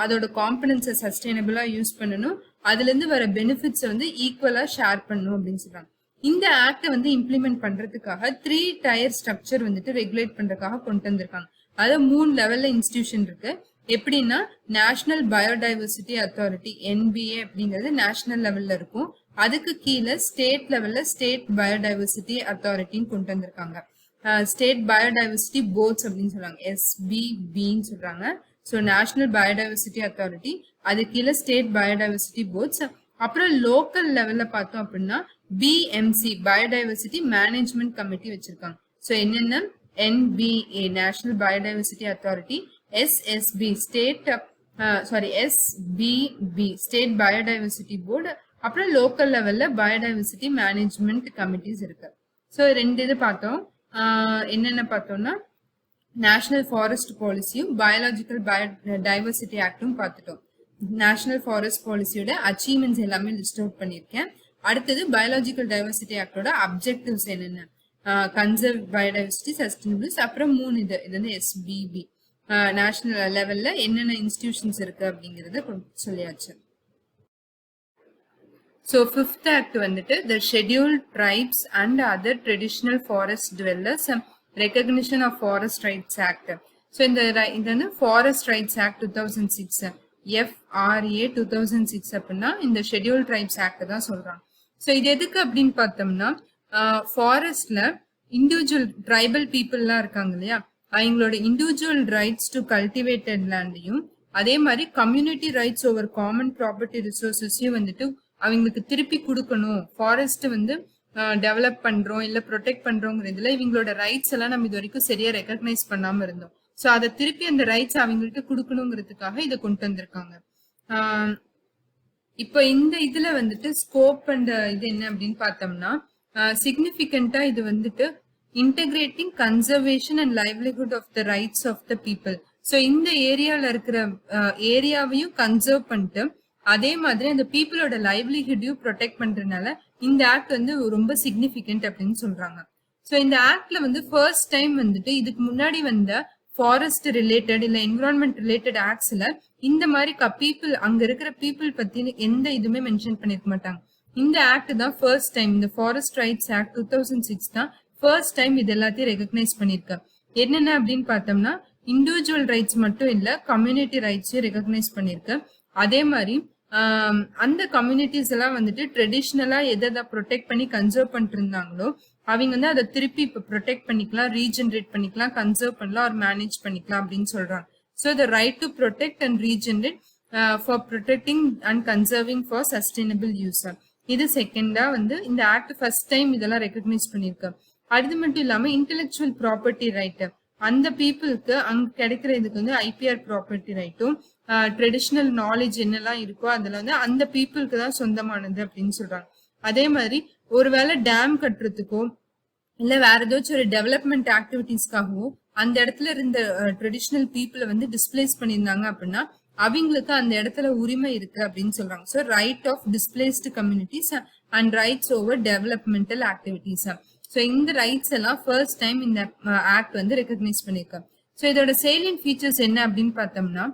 அதோட காம்பனன்ஸை சஸ்டைனபிளா யூஸ் பண்ணணும், அதுல இருந்து வர பெனிஃபிட்ஸை வந்து ஈக்குவலா ஷேர் பண்ணணும் அப்படின்னு சொல்றாங்க. இந்த ஆக்டை வந்து இம்ப்ளிமெண்ட் பண்றதுக்காக 3 டயர் ஸ்ட்ரக்சர் வந்துட்டு ரெகுலேட் பண்றதுக்காக கொண்டு வந்திருக்காங்க. அது 3 லெவல்ல இன்ஸ்டிடியூஷன் இருக்கு. எப்படின்னா, நேஷனல் பயோடைவர்சிட்டி அத்தாரிட்டி, என்பிஏ அப்படிங்கிறது நேஷனல் லெவல்ல இருக்கும். அதுக்கு கீழே ஸ்டேட் லெவல்ல ஸ்டேட் பயோடைவர்சிட்டி அத்தாரிட்டின்னு கொண்டு வந்திருக்காங்க. ஸ்டேட் பயோடைவர்சிட்டி போர்ட்ஸ் அப்படின்னு சொல்றாங்க, SBBன்னு சொல்றாங்க. ஸோ நேஷனல் பயோடைவர்சிட்டி அத்தாரிட்டி, அது கீழே ஸ்டேட் பயோடைவர்சிட்டி போர்ட்ஸ். அப்புறம் லோக்கல் லெவல்ல பார்த்தோம் அப்படின்னா BMC, பயோடைவர்சிட்டி மேனேஜ்மெண்ட் கமிட்டி வச்சிருக்காங்க. ஸோ என்னென்ன, NBA national biodiversity authority, SSB SBB state biodiversity board, அப்புறம் லோக்கல் லெவல்ல பயோடைவர்சிட்டி மேனேஜ்மெண்ட் கமிட்டிஸ் இருக்கு. ஸோ 2 இது பார்த்தோம். என்னென்ன பார்த்தோம்னா, நேஷனல் ஃபாரஸ்ட் பாலிசியும் பயாலஜிக்கல் டைவர்சிட்டி ஆக்டும் பார்த்துட்டோம். நேஷனல் ஃபாரஸ்ட் பாலிசியோட அச்சீவ்மெண்ட்ஸ் எல்லாமே லிஸ்ட் அவுட் பண்ணியிருக்கேன். அடுத்தது பயாலஜிக்கல் டைவர்சிட்டி ஆக்டோட அப்ஜெக்டிவ்ஸ் என்னென்ன, கன்சர்வ் பயோடைவர்சிட்டி, சஸ்டைனபிள்ஸ், அப்புறம் 3 இது வந்து SBB நேஷனல் லெவல்ல என்னென்ன இன்ஸ்டிடியூஷன்ஸ் இருக்கு அப்படிங்கறத சொல்லியாச்சு. ஸோ 5th ஆக்ட் வந்துட்டு the scheduled tribes and other traditional forest dwellers recognition of forest rights act. So இந்த வந்து ஃபாரஸ்ட் ரைட்ஸ் ஆக்ட் 2006, FRA 2006 அப்படின்னா இந்த ஷெட்யூல் ட்ரைப்ஸ் ஆக்ட் தான் சொல்றாங்க. ஸோ இது எதுக்கு அப்படின்னு பார்த்தோம்னா, ஃபாரஸ்ட்ல இண்டிவிஜுவல் ட்ரைபல் பீப்புள்லாம் இருக்காங்க இல்லையா, அவங்களோட இண்டிவிஜுவல் ரைட்ஸ் டு கல்டிவேட்டட் லேண்டையும், அதே மாதிரி community rights over common property ரிசோர்ஸஸையும் வந்துட்டு அவங்களுக்கு திருப்பி கொடுக்கணும். ஃபாரஸ்ட் வந்து டெவலப் பண்றோம் இல்ல ப்ரொடெக்ட் பண்றோங்கிறதுல இவங்களோட ரைட்ஸ் எல்லாம் நம்ம இது வரைக்கும் சரியா ரெகக்னைஸ் பண்ணாம இருந்தோம். ஸோ அதை திருப்பி அந்த ரைட்ஸ் அவங்கள்ட்ட கொடுக்கணுங்கிறதுக்காக இதை கொண்டு வந்திருக்காங்க. இப்போ இந்த இதுல வந்துட்டு ஸ்கோப் அண்ட் இது என்ன அப்படின்னு பார்த்தோம்னா, சிக்னிஃபிகண்டா இது வந்துட்டு integrating conservation and livelihood of the rights of the people. So இந்த ஏரியாவில் இருக்கிற ஏரியாவையும் கன்சர்வ் பண்ணிட்டு அதே மாதிரி அந்த பீப்புளோட லைவ்லிஹுட்டையும் ப்ரொடெக்ட் பண்றதுனால இந்த ஆக்ட் வந்து ரொம்ப சிக்னிபிகண்ட் அப்படின்னு சொல்றாங்க. ஸோ இந்த ஆக்ட்ல வந்து ஃபர்ஸ்ட் டைம் வந்துட்டு இதுக்கு முன்னாடி வந்த ஃபாரஸ்ட் ரிலேட்டட் இல்ல என்விரான்மெண்ட் ரிலேட்டட் ஆக்ட்ஸ்ல இந்த மாதிரி பீப்புள் அங்க இருக்கிற பீப்புள் பத்தி எந்த இதுவுமே மென்ஷன் பண்ணிருக்க மாட்டாங்க. இந்த ஆக்ட் தான் ஃபர்ஸ்ட் டைம், இந்த ஃபாரஸ்ட் ரைட்ஸ் ஆக்ட் 2006 தான் ஃபர்ஸ்ட் டைம் இது எல்லாத்தையும் ரெகக்னைஸ் பண்ணிருக்க. என்னென்ன அப்படின்னு பார்த்தோம்னா இண்டிவிஜுவல் ரைட்ஸ் மட்டும் இல்ல, கம்யூனிட்டி ரைட்ஸையும் ரெகக்னைஸ் பண்ணிருக்கு. அதே மாதிரி அந்த கம்யூனிட்டிஸ் எல்லாம் வந்துட்டு ட்ரெடிஷ்னலா எதை ப்ரொடெக்ட் பண்ணி கன்சர்வ் பண்ணிட்டு இருந்தாங்களோ அவங்க வந்து அதை திருப்பி இப்ப ப்ரொடெக்ட் பண்ணிக்கலாம், ரீஜெனரேட் பண்ணிக்கலாம், கன்சர்வ் பண்ணலாம் ஒரு மேனேஜ் பண்ணிக்கலாம் அப்படின்னு சொல்றாங்க. So the right to protect and regenerate for protecting and conserving for sustainable use. இது செகண்டா வந்து இந்த ஆக்ட் ஃபர்ஸ்ட் டைம் இதெல்லாம் ரெகக்னைஸ் பண்ணிருக்கு. அது மட்டும் இல்லாம இன்டெலெக்சுவல் ப்ராப்பர்ட்டி ரைட் அந்த பீப்புளுக்கு அங்க கிடைக்கிற இதுக்கு வந்து ஐபிஆர் ப்ராப்பர்ட்டி ரைட்டும் ட்ரெடிஷ்னல் நாலேஜ் என்னெல்லாம் இருக்கோ அதுல வந்து அந்த பீப்புளுக்கு தான் சொந்தமானது அப்படின்னு சொல்றாங்க. அதே மாதிரி ஒருவேளை டேம் கட்டுறதுக்கோ இல்ல வேற ஏதாச்சும் ஒரு டெவலப்மெண்ட் ஆக்டிவிட்டிஸ்க்காகவோ அந்த இடத்துல இருந்த ட்ரெடிஷ்னல் பீப்புளை வந்து டிஸ்பிளேஸ் பண்ணியிருந்தாங்க அப்படின்னா அவங்களுக்கு அந்த இடத்துல உரிமை இருக்கு அப்படின்னு சொல்றாங்க. So right of displaced communities and rights over developmental activities. So இந்த ரைட்ஸ் எல்லாம் ஃபர்ஸ்ட் டைம் இந்த ஆக்ட் வந்து ரெகக்னைஸ் பண்ணிருக்காங்க. ஸோ இதோட சேலியன்ட் ஃபீச்சர்ஸ் என்ன அப்படின்னு பார்த்தோம்னா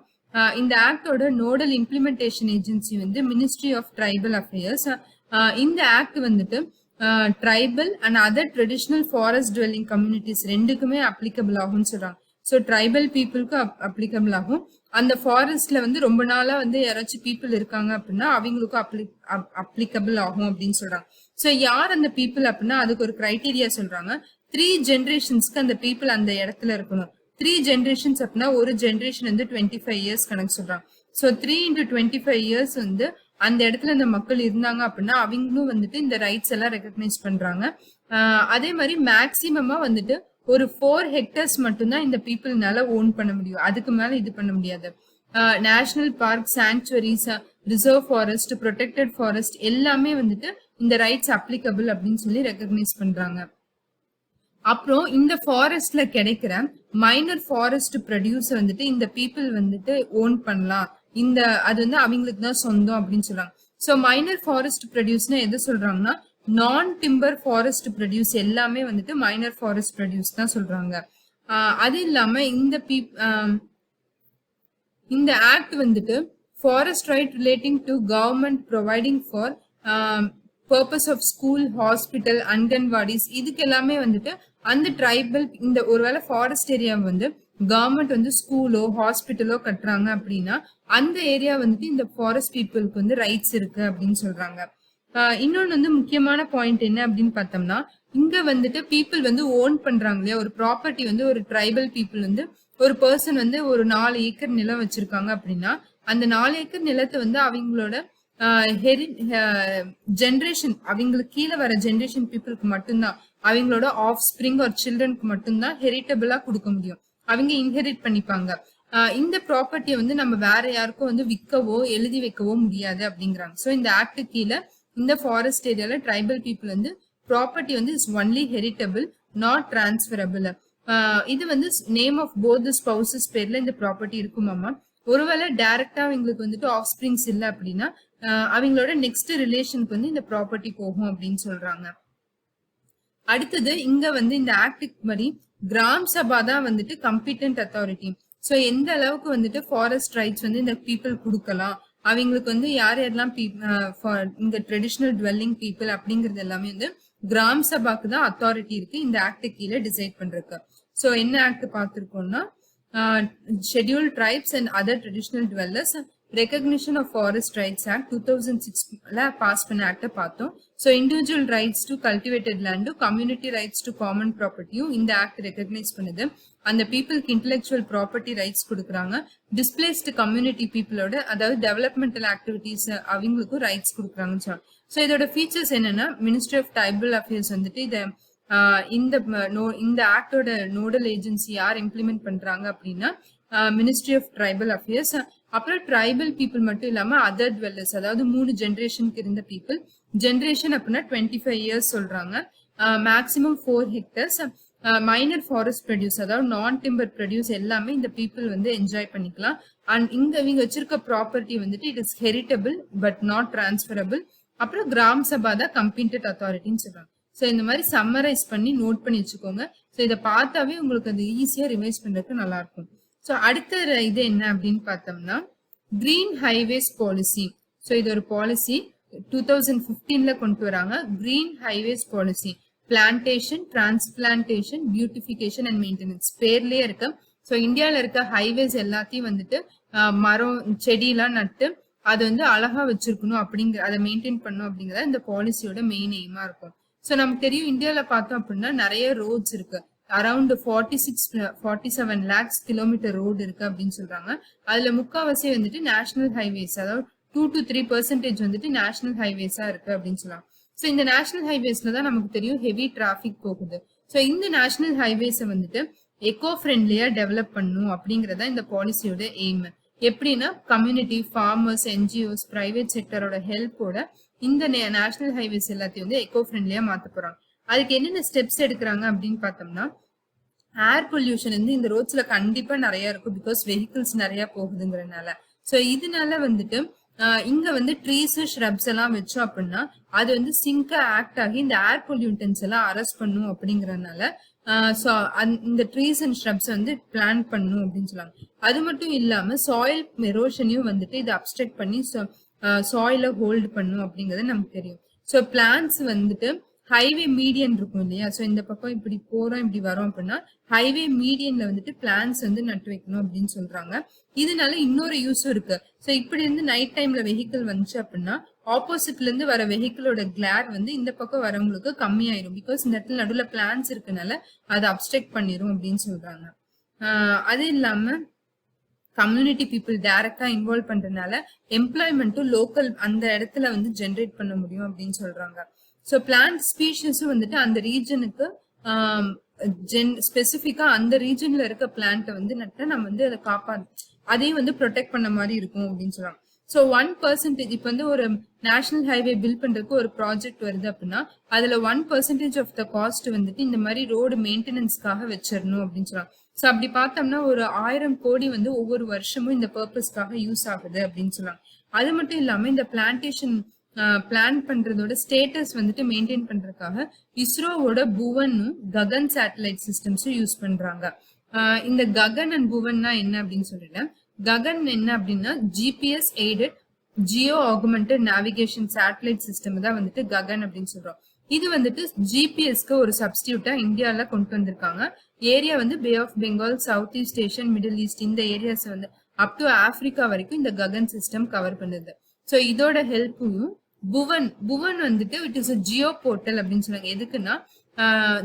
இந்த ஆக்டோட நோடல் இம்ப்ளிமெண்டேஷன் ஏஜென்சி வந்து மினிஸ்ட்ரி ஆஃப் ட்ரைபல் அஃபேர்ஸ். இந்த ஆக்ட் வந்துட்டு tribal and other traditional forest dwelling communities ரெண்டுக்குமே அப்ளிகபிள் ஆகும்னு சொல்றாங்க. ஸோ ட்ரைபல் பீப்புளுக்கு அப்ளிகபிள் ஆகும். அந்த ஃபாரஸ்ட்ல வந்து ரொம்ப நாளா வந்து யாராச்சும் பீப்புள் இருக்காங்க அப்படின்னா அவங்களுக்கும் அப்ளிகபிள் ஆகும் அப்படின்னு சொல்றாங்க. ஸோ யார் அந்த பீப்புள் அப்படின்னா அதுக்கு ஒரு கிரைட்டீரியா சொல்றாங்க. 3 ஜென்ரேஷன்ஸ்க்கு அந்த பீப்புள் அந்த இடத்துல இருக்கணும். 3 ஜென்ரேஷன்ஸ் அப்படின்னா ஒரு ஜென்ரேஷன் வந்து 25 இயர்ஸ் கணக்கு சொல்றாங்க. ஸோ 3 into 25 இயர்ஸ் வந்து அந்த இடத்துல இந்த மக்கள் இருந்தாங்க அப்படின்னா அவங்களும் வந்துட்டு இந்த ரைட்ஸ் எல்லாம் ரெகக்னைஸ் பண்றாங்க. அதே மாதிரி மேக்சிமமா வந்துட்டு ஒரு 4 hectares மட்டும்தான் இந்த பீப்புள்னால ஓன் பண்ண முடியும், அதுக்கு மேல இது பண்ண முடியாது. National park, sanctuaries, reserve forest, protected forest எல்லாமே வந்துட்டு இந்த ரைட்ஸ் அப்ளிகபிள் அப்படின்னு சொல்லி ரெகக்னைஸ் பண்றாங்க. அப்புறம் இந்த ஃபாரஸ்ட்ல கிடைக்கிற மைனர் ஃபாரஸ்ட் ப்ரொடியூஸ் வந்துட்டு இந்த பீப்புள் வந்துட்டு ஓன் பண்ணலாம், இந்த அது வந்து அவங்களுக்கு தான் சொந்தம் அப்படின்னு சொல்றாங்க. ஸோ மைனர் ஃபாரஸ்ட் ப்ரொடியூஸ்னா எது சொல்றாங்கன்னா நான் டிம்பர் ஃபாரஸ்ட் ப்ரொடியூஸ் எல்லாமே வந்துட்டு மைனர் ஃபாரஸ்ட் ப்ரொடியூஸ் தான் சொல்றாங்க. அது இல்லாம இந்த ஆக்ட் வந்துட்டு forest right relating to government providing for purpose of school, hospital, anganwadis இதுக்கு எல்லாமே வந்துட்டு அந்த ட்ரைபல் இந்த ஒருவேளை ஃபாரஸ்ட் ஏரியா வந்து கவர்மெண்ட் வந்து ஸ்கூலோ ஹாஸ்பிட்டலோ கட்டுறாங்க அப்படின்னா அந்த ஏரியா வந்துட்டு இந்த ஃபாரஸ்ட் பீப்புளுக்கு வந்து ரைட்ஸ் இருக்கு அப்படின்னு சொல்றாங்க. இன்னொன்னு வந்து முக்கியமான பாயிண்ட் என்ன அப்படின்னு பார்த்தோம்னா இங்க வந்துட்டு பீப்புள் வந்து ஓன் பண்றாங்க இல்லையா ஒரு ப்ராப்பர்ட்டி வந்து ஒரு ட்ரைபல் பீப்புள் வந்து ஒரு பர்சன் வந்து ஒரு 4 ஏக்கர் நிலம் வச்சிருக்காங்க அப்படின்னா அந்த 4 ஏக்கர் நிலத்தை வந்து அவங்களோட ஜென்ரேஷன் அவங்களுக்கு கீழே வர ஜென்ரேஷன் பீப்புளுக்கு மட்டும்தான் அவங்களோட ஆஃப் ஸ்பிரிங் ஒரு சில்ட்ரனுக்கு மட்டும்தான் ஹெரிட்டபிளா கொடுக்க முடியும், அவங்க இன்ஹெரிட் பண்ணிப்பாங்க. இந்த ப்ராப்பர்ட்டியை வந்து நம்ம வேற யாருக்கும் வந்து விற்கவோ எழுதி வைக்கவோ முடியாது அப்படிங்கிறாங்க. ஸோ இந்த ஆக்ட் கீழே இந்த ஃபாரஸ்ட் ஏரியால ட்ரைபல் பீப்புள் வந்து ப்ராப்பர்ட்டி வந்து is only heritable not transferable. இது வந்து name of both the spouses பேர்ல இந்த ப்ராப்பர்ட்டி இருக்குமாமா. ஒருவேளை டைரக்டா அவங்களுக்கு வந்துட்டு ஆஃப் ஸ்பிரிங்ஸ் இல்லை அப்படின்னா அவங்களோட நெக்ஸ்ட் ரிலேஷனுக்கு வந்து இந்த ப்ராப்பர்ட்டி போகும் அப்படின்னு சொல்றாங்க. அடுத்தது இங்க வந்து இந்த ஆக்டுக்கு படி கிராம் சபா தான் வந்துட்டு கம்பிட்டன்ட் அத்தாரிட்டி. ஸோ எந்த அளவுக்கு வந்துட்டு ஃபாரஸ்ட் ரைட்ஸ் வந்து இந்த பீப்புள் கொடுக்கலாம், அவங்களுக்கு வந்து யார் யாரெல்லாம் இந்த ட்ரெடிஷ்னல் டுவெல்லிங் பீப்புள் அப்படிங்கிறது எல்லாமே வந்து கிராம் சபாக்கு தான் அத்தாரிட்டி இருக்கு இந்த ஆக்ட் கீழே டிசைட் பண்றதுக்கு. ஸோ என்ன ஆக்ட் பார்த்திருக்கோம்னா scheduled tribes and other traditional dwellers recognition of forest rights act 2006ல பாஸ் பண்ண ஆக்ட பார்த்தோம். So individual rights to cultivated லேண்டும் கம்யூனிட்டி ரைட்ஸ் டு காமன் ப்ராப்பர்ட்டியும் இந்த ஆக்ட் ரெகக்னைஸ் பண்ணுது. அந்த பீப்புளுக்கு இன்டெலெக்சுவல் ப்ராப்பர்ட்டி ரைட்ஸ் கொடுக்குறாங்க. டிஸ்பிளேஸ்டு கம்யூனிட்டி பீப்புளோட அதாவது டெவலப்மெண்டல் ஆக்டிவிட்டிஸ் அவங்களுக்கும் ரைட்ஸ் கொடுக்குறாங்கன்னு சொல்லலாம். ஸோ இதோட ஃபீச்சர்ஸ் என்னன்னா மினிஸ்ட்ரி ஆஃப் ட்ரைபல் அஃபேர்ஸ் வந்துட்டு இதை இந்த ஆக்டோட நோடல் ஏஜென்சி யார் இம்ப்ளிமெண்ட் பண்றாங்க அப்படின்னா மினிஸ்ட்ரி ஆஃப் ட்ரைபல் அஃபேர்ஸ். அப்புறம் ட்ரைபல் பீப்புள் மட்டும் இல்லாம அதர் டுவெல்லர்ஸ் அதாவது 3 ஜென்ரேஷனுக்கு இருந்த பீப்புள், ஜென்ரேஷன் அப்படின்னா 25 இயர்ஸ் சொல்றாங்க, maximum 4 hectares. Minor forest produce, அதாவது நான் டிம்பர் ப்ரொடியூஸ் எல்லாமே இந்த பீப்புள் வந்து என்ஜாய் பண்ணிக்கலாம். அண்ட் இவங்க வச்சிருக்க ப்ராப்பர்ட்டி வந்துட்டு it is heritable but not transferable. அப்புறம் கிராம் சபா தான் கம்பீட்டட் அத்தாரிட்டின்னு சொல்றாங்க. ஸோ இந்த மாதிரி சம்மரைஸ் பண்ணி நோட் பண்ணி வச்சுக்கோங்க. ஸோ இதை பார்த்தாவே உங்களுக்கு அது ஈஸியா ரிவைஸ் பண்றதுக்கு நல்லா இருக்கும். ஸோ அடுத்த இது என்ன அப்படின்னு பார்த்தோம்னா கிரீன் ஹைவேஸ் பாலிசி. ஸோ இது ஒரு பாலிசி 2015ல கொண்டு வராங்க. Green highways policy, plantation, transplantation, beautification and maintenance பேர்லயே இருக்கு. ஸோ இந்தியாவில் இருக்க ஹைவேஸ் எல்லாத்தையும் வந்துட்டு மரம் செடியெல்லாம் நட்டு அதை வந்து அழகா வச்சிருக்கணும் அப்படிங்கிற, அதை மெயின்டைன் பண்ணணும் அப்படிங்கிறத இந்த பாலிசியோட மெயின் எய்மா இருக்கும். ஸோ நமக்கு தெரியும் இந்தியாவில் பார்த்தோம் அப்படின்னா நிறைய ரோட்ஸ் இருக்கு. அரௌண்ட் 47 lakhs கிலோமீட்டர் ரோடு இருக்கு அப்படின்னு சொல்றாங்க. அதுல முக்காவாசி வந்துட்டு நேஷனல் ஹைவேஸ், அதாவது 2 to 3% வந்துட்டு நேஷனல் ஹைவேஸா இருக்கு அப்படின்னு சொல்லலாம். ஸோ இந்த நேஷனல் ஹைவேஸ்ல தான் நமக்கு தெரியும் ஹெவி டிராபிக் போகுது. ஸோ இந்த நேஷனல் ஹைவேஸை வந்துட்டு எக்கோ ஃப்ரெண்ட்லியா டெவலப் பண்ணணும் அப்படிங்கறத இந்த பாலிசியோட எய்ம். எப்படின்னா கம்யூனிட்டி, ஃபார்மர்ஸ், என்ஜிஓஸ், பிரைவேட் செக்டரோட ஹெல்ப்போட இந்த நேஷனல் ஹைவேஸ் எல்லாத்தையும் வந்து எக்கோ ஃப்ரெண்ட்லியா மாத்த போறாங்க. அதுக்கு என்னென்ன ஸ்டெப்ஸ் எடுக்கிறாங்க அப்படின்னு பார்த்தோம்னா ஏர் பொல்யூஷன் வந்து இந்த ரோட்ஸ்ல கண்டிப்பா நிறைய இருக்கும், பிகாஸ் வெஹிக்கிள்ஸ் நிறைய போகுதுங்கிறதுனால. ஸோ இதனால வந்துட்டு இங்க வந்து ட்ரீஸ், ஷ்ரப்ஸ் எல்லாம் வச்சோம் அப்படின்னா அது வந்து சிங்கா ஆக்ட் ஆகி இந்த ஏர் பொல்யூட்டன்ஸ் எல்லாம் அரெஸ்ட் பண்ணும் அப்படிங்கறதுனால ஸோ இந்த ட்ரீஸ் அண்ட் ஷ்ரப்ஸ் வந்து பிளான் பண்ணும் அப்படின்னு சொல்லுவாங்க. அது மட்டும் இல்லாம சாயில் எரோஷனையும் வந்துட்டு இது அப்ஸ்ட்ரக்ட் பண்ணி சாயில ஹோல்டு பண்ணும் அப்படிங்கறது நமக்கு தெரியும். ஸோ பிளான்ஸ் வந்துட்டு ஹைவே மீடியன் இருக்கும் இல்லையா, ஸோ இந்த பக்கம் இப்படி போறோம் இப்படி வரோம் அப்படின்னா ஹைவே மீடியன்ல வந்துட்டு பிளான்ஸ் வந்து நட்டு வைக்கணும் அப்படின்னு சொல்றாங்க. இதனால இன்னொரு யூஸும் இருக்கு. ஸோ இப்படி இருந்து நைட் டைம்ல வெஹிக்கிள் வந்துச்சு அப்படின்னா ஆப்போசிட்ல இருந்து வர வெஹிக்கிளோட கிளார் வந்து இந்த பக்கம் வரவங்களுக்கு கம்மியாயிரும், பிகாஸ் இந்த இடத்துல நடுவுல பிளான்ஸ் இருக்கனால அதை அப்ஸ்ட்ரக்ட் பண்ணிரும் அப்படின்னு சொல்றாங்க. அது இல்லாம கம்யூனிட்டி பீப்புள் டைரக்டா இன்வால்வ் பண்றதுனால எம்ப்ளாய்மெண்ட்டும் லோக்கல் அந்த இடத்துல வந்து ஜென்ரேட் பண்ண முடியும் அப்படின்னு சொல்றாங்க. ஸோ பிளான்ட் ஸ்பீஷஸும் வந்துட்டு அந்த ரீஜனுக்கு ஸ்பெசிஃபிக்கா அந்த ரீஜன்ல இருக்க பிளான்ட்டை வந்து நட்டா நம்ம வந்து அதை அதையும் வந்து ப்ரொடெக்ட் பண்ண மாதிரி இருக்கும் அப்படின்னு சொல்றாங்க. ஸோ 1% இப்போ வந்து ஒரு நேஷனல் ஹைவே பில்ட் பண்றதுக்கு ஒரு ப்ராஜெக்ட் வருது அப்படின்னா அதுல 1% ஆஃப் த காஸ்ட் வந்துட்டு இந்த மாதிரி ரோடு மெயின்டெனன்ஸ்க்காக வச்சிடணும் அப்படின்னு சொல்றாங்க. ஸோ அப்படி பார்த்தோம்னா ஒரு 1000 கோடி வந்து ஒவ்வொரு வருஷமும் இந்த பர்பஸ்க்காக யூஸ் ஆகுது அப்படின்னு சொல்றாங்க. அது மட்டும் இல்லாம இந்த பிளான்டேஷன் பிளான் பண்றதோட ஸ்டேட்டஸ் வந்துட்டு மெயின்டைன் பண்றதுக்காக இஸ்ரோவோட புவனும் ககன் சேட்டலைட் சிஸ்டம்ஸும் யூஸ் பண்றாங்க. இந்த ககன் அண்ட் புவன்னா என்ன அப்படின்னு சொல்லிட்டேன். ககன் என்ன அப்படின்னா GPS aided Jio augmented navigation satellite system தான் வந்துட்டு ககன் அப்படின்னு சொல்றோம். இது வந்துட்டு ஜிபிஎஸ்க்கு ஒரு சப்ஸ்டியூட்டா இந்தியால கொண்டு வந்திருக்காங்க. ஏரியா வந்து bay of Bengal, south east Asian, middle east இந்த ஏரியாஸ் வந்து அப் டு ஆப்பிரிக்கா வரைக்கும் இந்த ககன் சிஸ்டம் கவர் பண்ணுது. ஸோ இதோட ஹெல்ப்பையும் புவன் வந்துட்டு இட் இஸ் ஜியோ போர்ட்டல் அப்படின்னு சொன்னாங்க. எதுக்குன்னா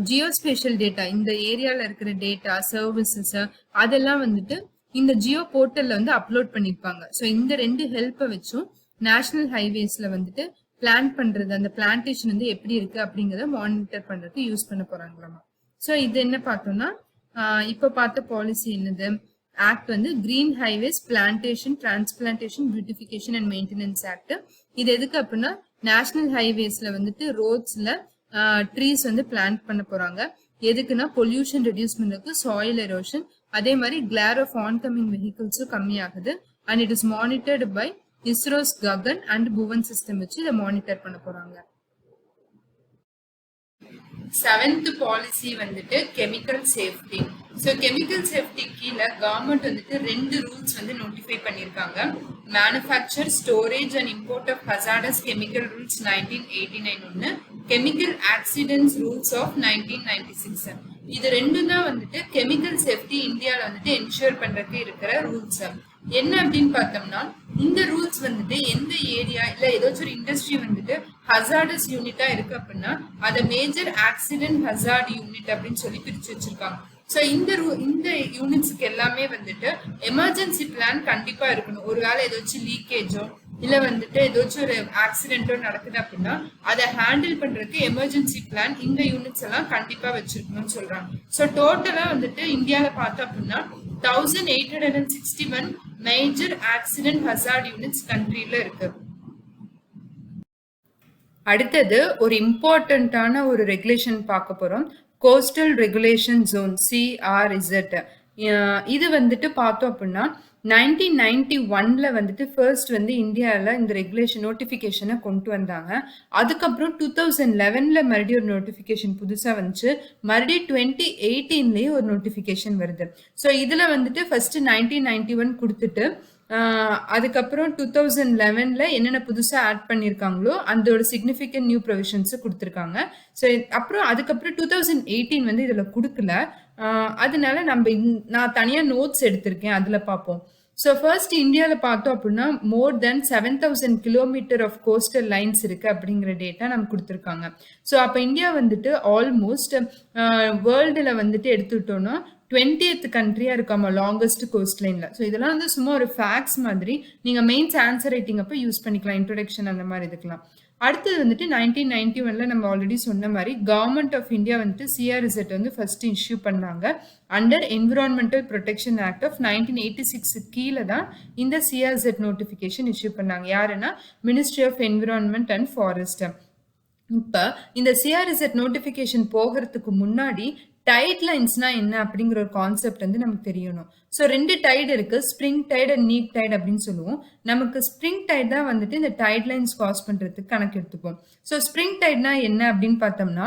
ஜியோஸ்பேஷியல் டேட்டா, இந்த ஏரியால இருக்கிற டேட்டா, சர்வீசஸ் அதெல்லாம் வந்துட்டு இந்த ஜியோ போர்ட்டல்ல வந்து அப்லோட் பண்ணிருப்பாங்க. ஸோ இந்த 2 ஹெல்ப்பை வச்சும் நேஷனல் ஹைவேஸ்ல வந்துட்டு பிளான் பண்றது, அந்த பிளான்டேஷன் வந்து எப்படி இருக்கு அப்படிங்கறத மானிட்டர் பண்றதுக்கு யூஸ் பண்ண போறாங்களாமா. ஸோ இது என்ன பார்த்தோம்னா இப்ப பார்த்த பாலிசி என்னது, ஆக்ட் வந்து green highways plantation, transplantation, beautification and maintenance act. இது எதுக்கு அப்படின்னா நேஷனல் ஹைவேஸ்ல வந்துட்டு ரோட்ஸ்ல ட்ரீஸ் வந்து பிளான்ட் பண்ண போறாங்க. எதுக்குன்னா பொல்யூஷன் ரெடியூஸ் பண்றதுக்கு, சாயில் எரோஷன், அதே மாதிரி கிளார் ஆஃப் ஆன்கமிங் வெஹிக்கிள்ஸும் கம்மியாகுது. And it is monitored by ISRO's Gagan and Bhuvan system வச்சு இதை மானிட்டர் பண்ண போறாங்க. 7th பாலிசி வந்துட்டு chemical safety. So chemical safety கீழே கவர்மெண்ட் வந்துட்டு 2 ரூல்ஸ் வந்து நோட்டிஃபை பண்ணியிருக்காங்க. Manufacture, storage and import of hazardous chemical rules 1989 ஒன்று, கெமிக்கல் ஆக்சிடென்ட்ஸ் ரூல்ஸ் ஆஃப் 1996. இது 2 தான் வந்துட்டு கெமிக்கல் சேஃப்டி இந்தியாவில் வந்துட்டு என்ஷூர் பண்றதுக்கு இருக்கிற ரூல்ஸ். என்ன அப்படின்னு பார்த்தோம்னா இந்த ரூல்ஸ் வந்துட்டு எந்த ஏரியா இல்ல ஏதாச்சும் ஒரு இண்டஸ்ட்ரி வந்துட்டு ஹசார்டஸ் யூனிட்டா இருக்கு அப்படின்னா அதை மேஜர் ஆக்சிடென்ட் ஹசார்ட் யூனிட் அப்படின்னு சொல்லி பிரிச்சு வச்சிருக்காங்க. ஸோ இந்த யூனிட்ஸ்க்கு எல்லாமே வந்துட்டு எமர்ஜென்சி பிளான் கண்டிப்பா இருக்கணும். ஒருவேளை ஏதாச்சும் லீக்கேஜோ இல்ல வந்துட்டு ஏதாச்சும் ஒரு ஆக்சிடென்ட்டோ நடக்குது அப்படின்னா அதை ஹேண்டில் பண்றதுக்கு எமர்ஜென்சி பிளான் இந்த யூனிட்ஸ் எல்லாம் கண்டிப்பா வச்சிருக்கணும்னு சொல்றாங்க. ஸோ டோட்டலா வந்துட்டு இந்தியாவில பார்த்தோம் அப்படின்னா 1861 மேஜர் ஆக்சிடென்ட் ஹசார்ட் யூனிட்ஸ் கண்ட்ரில இருக்கு. அடுத்தது ஒரு இம்பார்ட்டன்டான ஒரு ரெகுலேஷன் பார்க்க போறோம். Coastal regulation zone CRZ. இது வந்துட்டு பார்த்தோம் அப்படின்னா 1991ல வந்துட்டு ஃபர்ஸ்ட் வந்து இந்தியாவில் இந்த ரெகுலேஷன் நோட்டிஃபிகேஷனை கொண்டு வந்தாங்க. அதுக்கப்புறம் 2011ல மறுபடியும் ஒரு நோட்டிஃபிகேஷன் புதுசாக வந்துச்சு. மறுபடியும் 2018லயே ஒரு நோட்டிஃபிகேஷன் வருது. ஸோ இதில் வந்துட்டு ஃபர்ஸ்ட் 1991 கொடுத்துட்டு அதுக்கப்புறம் 2011ல என்னென்ன புதுசாக ஆட் பண்ணியிருக்காங்களோ அதோட சிக்னிஃபிகண்ட் நியூ ப்ரொவிஷன்ஸை கொடுத்துருக்காங்க. ஸோ அப்புறம் அதுக்கப்புறம் 2018 வந்து இதில் கொடுக்கல. அதனால நான் தனியாக நோட்ஸ் எடுத்திருக்கேன், அதில் பார்ப்போம். ஸோ ஃபர்ஸ்ட் இந்தியாவில் பார்த்தோம் அப்படின்னா மோர் தென் 7,000 கிலோமீட்டர் ஆஃப் கோஸ்டல் லைன்ஸ் இருக்கு அப்படிங்கிற டேட்டா நமக்கு கொடுத்துருக்காங்க. ஸோ அப்போ இந்தியா வந்துட்டு ஆல்மோஸ்ட் வேர்ல்டில் வந்துட்டு எடுத்துக்கிட்டோம்னா 20th கண்ட்ரியா இருக்காம லாங்கஸ்ட் கோஸ்ட் லைன்ல. ஸோ இதெல்லாம் வந்து சும்மா ஒரு ஃபேக்ட்ஸ் மாதிரி நீங்க மெயின்ஸ் ஆன்சர் ரைட்டிங் அப்போ யூஸ் பண்ணிக்கலாம், இன்ட்ரோடக்ஷன் அந்த மாதிரி இதுக்கெல்லாம். அடுத்தது வந்துட்டு 1991ல நம்ம ஆல்ரெடி சொன்ன மாதிரி கவர்மெண்ட் ஆஃப் இந்தியா வந்துட்டு CRZ வந்து ஃபர்ஸ்ட் இஷ்யூ பண்ணாங்க. Under environmental protection act of 1986 கீழே தான் இந்த CRZ நோட்டிஃபிகேஷன் இஷ்யூ பண்ணாங்க. யாருன்னா ministry of environment and forest. இப்போ இந்த CRZ நோட்டிஃபிகேஷன் போகிறதுக்கு முன்னாடி டைட் லைன்ஸ்னா என்ன அப்படிங்கிற ஒரு கான்செப்ட் வந்து நமக்கு தெரியணும். ஸோ 2 டைடு இருக்கு, ஸ்ப்ரிங் டைட் அண்ட் நீப் டைட் அப்படின்னு சொல்லுவோம். நமக்கு ஸ்ப்ரிங் டைட் தான் வந்துட்டு இந்த டைட் லைன்ஸ் காஸ் பண்றதுக்கு கணக்கு எடுத்துப்போம். ஸோ ஸ்ப்ரிங் டைட்னா என்ன அப்படின்னு பார்த்தோம்னா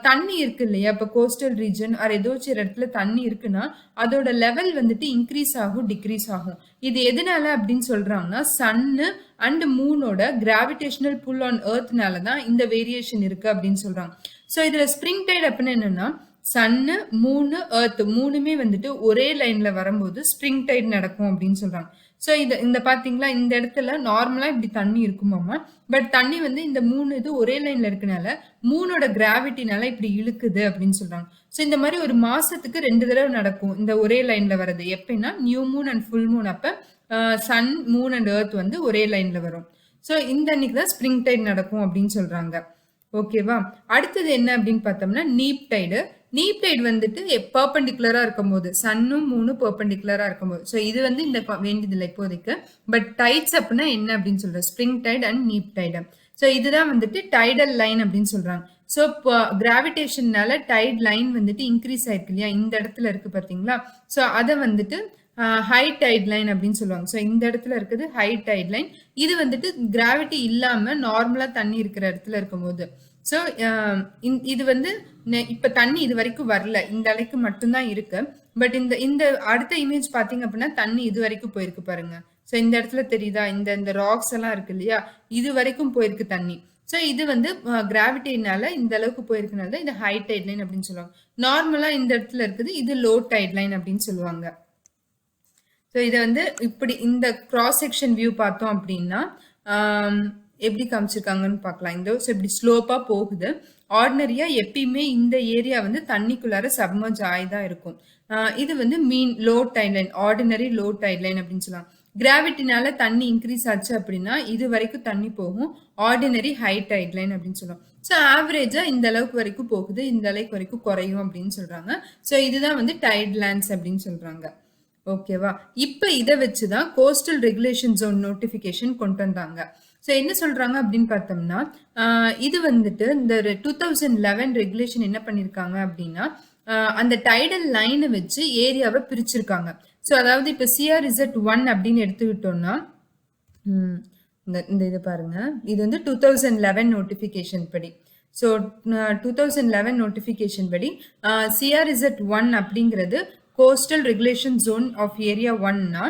தண்ணி இருக்கு இல்லையா, இப்போ கோஸ்டல் ரீஜன் அது ஏதோச்சும் ஒரு இடத்துல தண்ணி இருக்குன்னா அதோட லெவல் வந்துட்டு இன்க்ரீஸ் ஆகும் டிக்ரீஸ் ஆகும். இது எதனால அப்படின்னு சொல்றாங்கன்னா சன்னு அண்ட் மூனோட கிராவிடேஷனல் புல் ஆன் எர்த்னால தான் இந்த வேரியேஷன் இருக்கு அப்படின்னு சொல்றாங்க. ஸோ இதுல ஸ்ப்ரிங் டைட் அப்படின்னு என்னன்னா சன்னு மூணு எர்த் மூணுமே வந்துட்டு ஒரே லைன்ல வரும்போது ஸ்ப்ரிங் டைட் நடக்கும் அப்படின்னு சொல்றாங்க. ஸோ இந்த பாத்தீங்களா, இந்த இடத்துல நார்மலா இப்படி தண்ணி இருக்குமாமா, பட் தண்ணி வந்து இந்த மூணு இது ஒரே லைன்ல இருக்கனால மூணோட கிராவிட்டினால இப்படி இழுக்குது அப்படின்னு சொல்றாங்க. ஸோ இந்த மாதிரி ஒரு மாசத்துக்கு 2 தடவை நடக்கும் இந்த ஒரே லைன்ல வர்றது. எப்படின்னா new Moon and full Moon அப்ப சன் மூன் அண்ட் எர்த் வந்து ஒரே லைன்ல வரும். ஸோ இந்த அன்னைக்கு தான் ஸ்ப்ரிங் டைட் நடக்கும் அப்படின்னு சொல்றாங்க. ஓகேவா. அடுத்தது என்ன அப்படின்னு பார்த்தோம்னா நீப் டைடு. நீப் டைட் வந்துட்டு பெர்பெண்டிகுலரா இருக்கும் போது சன்னும் மூணும் பெர்பெண்டிகுலரா இருக்கும் போது. ஸோ இது வந்து இந்த வேண்டியதில்லை இப்போதைக்கு. பட் டைட்ஸ் அப்படின்னா என்ன அப்படின்னு சொல்றோம், spring tide and neap tide. So இதுதான் வந்துட்டு டைடல் லைன் அப்படின்னு சொல்றாங்க. ஸோ இப்போ கிராவிடேஷன்னால டைட் லைன் வந்துட்டு இன்க்ரீஸ் ஆயிருக்கு இல்லையா, இந்த இடத்துல இருக்கு பார்த்தீங்களா. ஸோ அதை வந்துட்டு ஹை டைட் லைன் அப்படின்னு சொல்லுவாங்க. ஸோ இந்த இடத்துல இருக்குது ஹை டைட் லைன். இது வந்துட்டு கிராவிட்டி இல்லாம நார்மலா தண்ணி இருக்கிற இடத்துல இருக்கும்போது. ஸோ இது வந்து இப்ப தண்ணி இது வரைக்கும் வரல, இந்த அளவுக்கு மட்டும்தான் இருக்கு. பட் இந்த அடுத்த இமேஜ் பாத்தீங்க அப்படின்னா தண்ணி இது வரைக்கும் போயிருக்கு பாருங்க. ஸோ இந்த இடத்துல தெரியுதா, இந்த ராக்ஸ் எல்லாம் இருக்கு இல்லையா, இது வரைக்கும் போயிருக்கு தண்ணி. ஸோ இது வந்து கிராவிட்டினால இந்த அளவுக்கு போயிருக்குனால இது ஹை டைட் லைன் அப்படின்னு சொல்லுவாங்க. நார்மலா இந்த இடத்துல இருக்குது, இது லோ டைட் லைன் அப்படின்னு சொல்லுவாங்க. ஸோ இதை வந்து இப்படி இந்த கிராஸ் செக்ஷன் வியூ பார்த்தோம் அப்படின்னா எப்படி காமிச்சிருக்காங்கன்னு பார்க்கலாம். இந்த இப்படி ஸ்லோப்பா போகுது. ஆர்டினரியா எப்பயுமே இந்த ஏரியா வந்து தண்ணிக்குள்ளார சப்மர்ஜ் ஆகிதான் இருக்கும். இது வந்து mean low tide line, ordinary low tide line அப்படின்னு சொல்லலாம். கிராவிட்டினால தண்ணி இன்க்ரீஸ் ஆச்சு அப்படின்னா இது வரைக்கும் தண்ணி போகும், ஆர்டினரி ஹை டைட் லைன் அப்படின்னு சொல்லுவோம். ஸோ ஆவரேஜா இந்த அளவுக்கு வரைக்கும் போகுது, இந்த அளவுக்கு வரைக்கும் குறையும் அப்படின்னு சொல்றாங்க. ஸோ இதுதான் வந்து டைட் லேண்ட்ஸ் அப்படின்னு சொல்றாங்க. ஓகேவா. இப்ப இதை வச்சுதான் கோஸ்டல் ரெகுலேஷன் ஜோன் நோட்டிபிகேஷன் கொண்டு வந்தாங்க. ஸோ என்ன சொல்றாங்க அப்படின்னு பார்த்தோம்னா இது வந்துட்டு இந்த 2011 ரெகுலேஷன் என்ன பண்ணிருக்காங்க அப்படின்னா அந்த டைடல் லைனை வச்சு ஏரியாவை பிரிச்சிருக்காங்க. ஸோ அதாவது இப்ப CRZ1 அப்படின்னு எடுத்துக்கிட்டோம்னா இந்த இது பாருங்க, இது வந்து 2011 நோட்டிபிகேஷன் படி. ஸோ 2011 நோட்டிபிகேஷன் படி CRZ1 அப்படிங்கிறது coastal regulation zone of area 1னா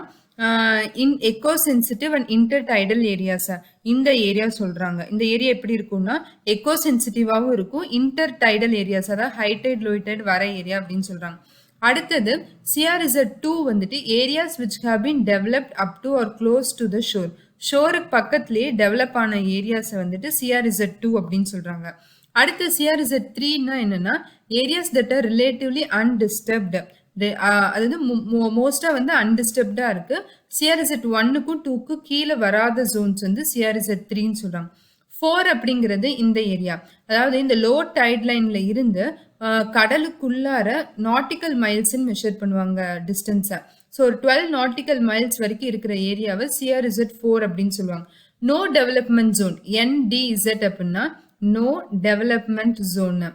in eco sensitive and intertidal areas இந்த ஏரியா சொல்றாங்க. இந்த ஏரியா எப்படி இருக்கும்னா எக்கோ சென்சிட்டிவாவும் இருக்கும், இன்டர்டைடல் ஏரியாஸ் அதாவது ஹைடைட் லோடைட் வர ஏரியா அப்படின்னு சொல்றாங்க. அடுத்தது CRZ2 வந்துட்டு areas which have been developed up to or close to the shore. ஷோருக்கு பக்கத்திலேயே டெவலப் ஆன ஏரியாஸ் வந்துட்டு CRZ2 அப்படின்னு சொல்றாங்க. அடுத்து CRZ3னா என்னன்னா areas that R relatively undisturbed, அதாவது மோஸ்டா வந்து அன்டிஸ்டர்ப்டா இருக்கு. CRZ1க்கும் 2க்கும் கீழே வராத ஜோன்ஸ் வந்து CRZ3ன்னு சொல்றாங்க. 4 அப்படிங்கிறது இந்த ஏரியா, அதாவது இந்த லோ டைட் லைன்ல இருந்து கடலுக்குள்ளார நாட்டிக்கல் மைல்ஸ் மெஷர் பண்ணுவாங்க டிஸ்டன்ஸை. ஸோ ஒரு 12 நாட்டிக்கல் மைல்ஸ் வரைக்கும் இருக்கிற ஏரியாவை CRZ4 அப்படின்னு சொல்லுவாங்க. நோ டெவலப்மெண்ட் ஜோன் NDZ அப்படின்னா நோ டெவலப்மெண்ட் ஜோன்.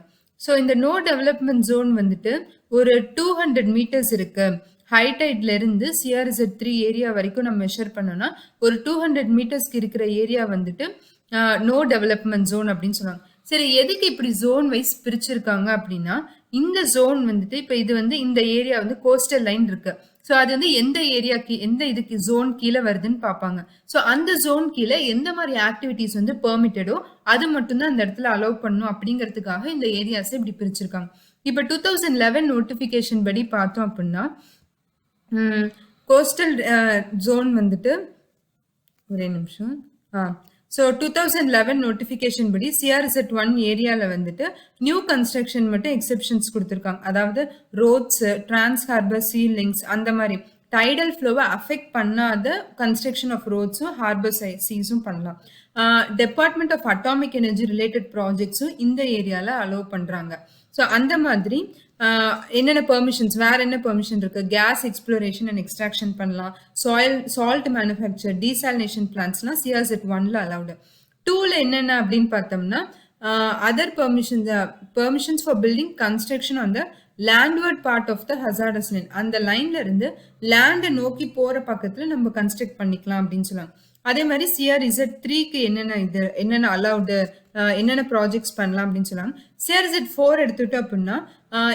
ஸோ இந்த நோ டெவலப்மெண்ட் ஜோன் வந்துட்டு ஒரு 200 மீட்டர்ஸ் இருக்கு. ஹை டைட்ல இருந்து சிஆர்இசட் 3 ஏரியா வரைக்கும் நம்ம மெஷர் பண்ணோம்னா ஒரு 200 மீட்டர்ஸ்க்கு இருக்கிற ஏரியா வந்துட்டு நோ டெவலப்மெண்ட் ஜோன் அப்படின்னு சொன்னாங்க. சரி, எதுக்கு இப்படி ஜோன் வைஸ் பிரிச்சிருக்காங்க அப்படின்னா, இந்த ஜோன் வந்துட்டு இப்ப இது வந்து இந்த ஏரியா வந்து கோஸ்டல் லைன் இருக்கு. ஸோ அது வந்து எந்த ஏரியாக்கு எந்த இதுக்கு ஜோன் கீழே வருதுன்னு பார்ப்பாங்க. ஸோ அந்த ஜோன் கீழே எந்த மாதிரி ஆக்டிவிட்டிஸ் வந்து பெர்மிட்டடோ அது மட்டும்தான் அந்த இடத்துல அலோவ் பண்ணணும் அப்படிங்கிறதுக்காக இந்த ஏரியாஸை இப்படி பிரிச்சிருக்காங்க. இப்போ 2011 நோட்டிஃபிகேஷன் படி பார்த்தோம் அப்படின்னா கோஸ்டல் ஜோன் வந்துட்டு ஒரே நிமிஷம். ஸோ 2011 நோட்டிஃபிகேஷன் படி சிஆர்இசட் 1 ஏரியாவில் வந்துட்டு நியூ கன்ஸ்ட்ரக்ஷன் மட்டும் எக்ஸெப்ஷன்ஸ் கொடுத்துருக்காங்க. அதாவது roads, trans harbour sea links அந்த மாதிரி டைடல் ஃப்ளோவை அஃபெக்ட் பண்ணாத கன்ஸ்ட்ரக்ஷன் ஆஃப் ரோட்ஸும் ஹார்பர் சீஸும் பண்ணலாம். Department of atomic energy related ப்ராஜெக்ட்ஸும் இந்த ஏரியாவில் அலோவ் பண்ணுறாங்க. ஸோ அந்த மாதிரி என்னென்ன பெர்மிஷன்ஸ், வேற என்ன பெர்மிஷன் இருக்கு? கேஸ் எக்ஸ்ப்ளோரேஷன் அண்ட் எக்ஸ்ட்ராக்ஷன் பண்ணலாம். சால்ட் மேனுஃபேக்சர், டீசாலினேஷன் பிளான்ட்ஸ்லாம் சிஆர்இசட் 1ல அலௌடு. 2ல என்னென்ன அப்படின்னு பார்த்தோம்னா other permissions for building construction on the landward part of the hazardous line. அந்த லைன்ல இருந்து லேண்டை நோக்கி போற பக்கத்துல நம்ம கன்ஸ்ட்ரக்ட் பண்ணிக்கலாம் அப்படின்னு சொல்லுவாங்க. அதே மாதிரி சிஆர்இசட் 3க்கு என்னென்ன அலௌடு, என்னென்ன ப்ராஜெக்ட்ஸ் பண்ணலாம் அப்படின்னு சொன்னாங்க. சிஆர்இசட் 4 எடுத்துட்டோம் அப்படின்னா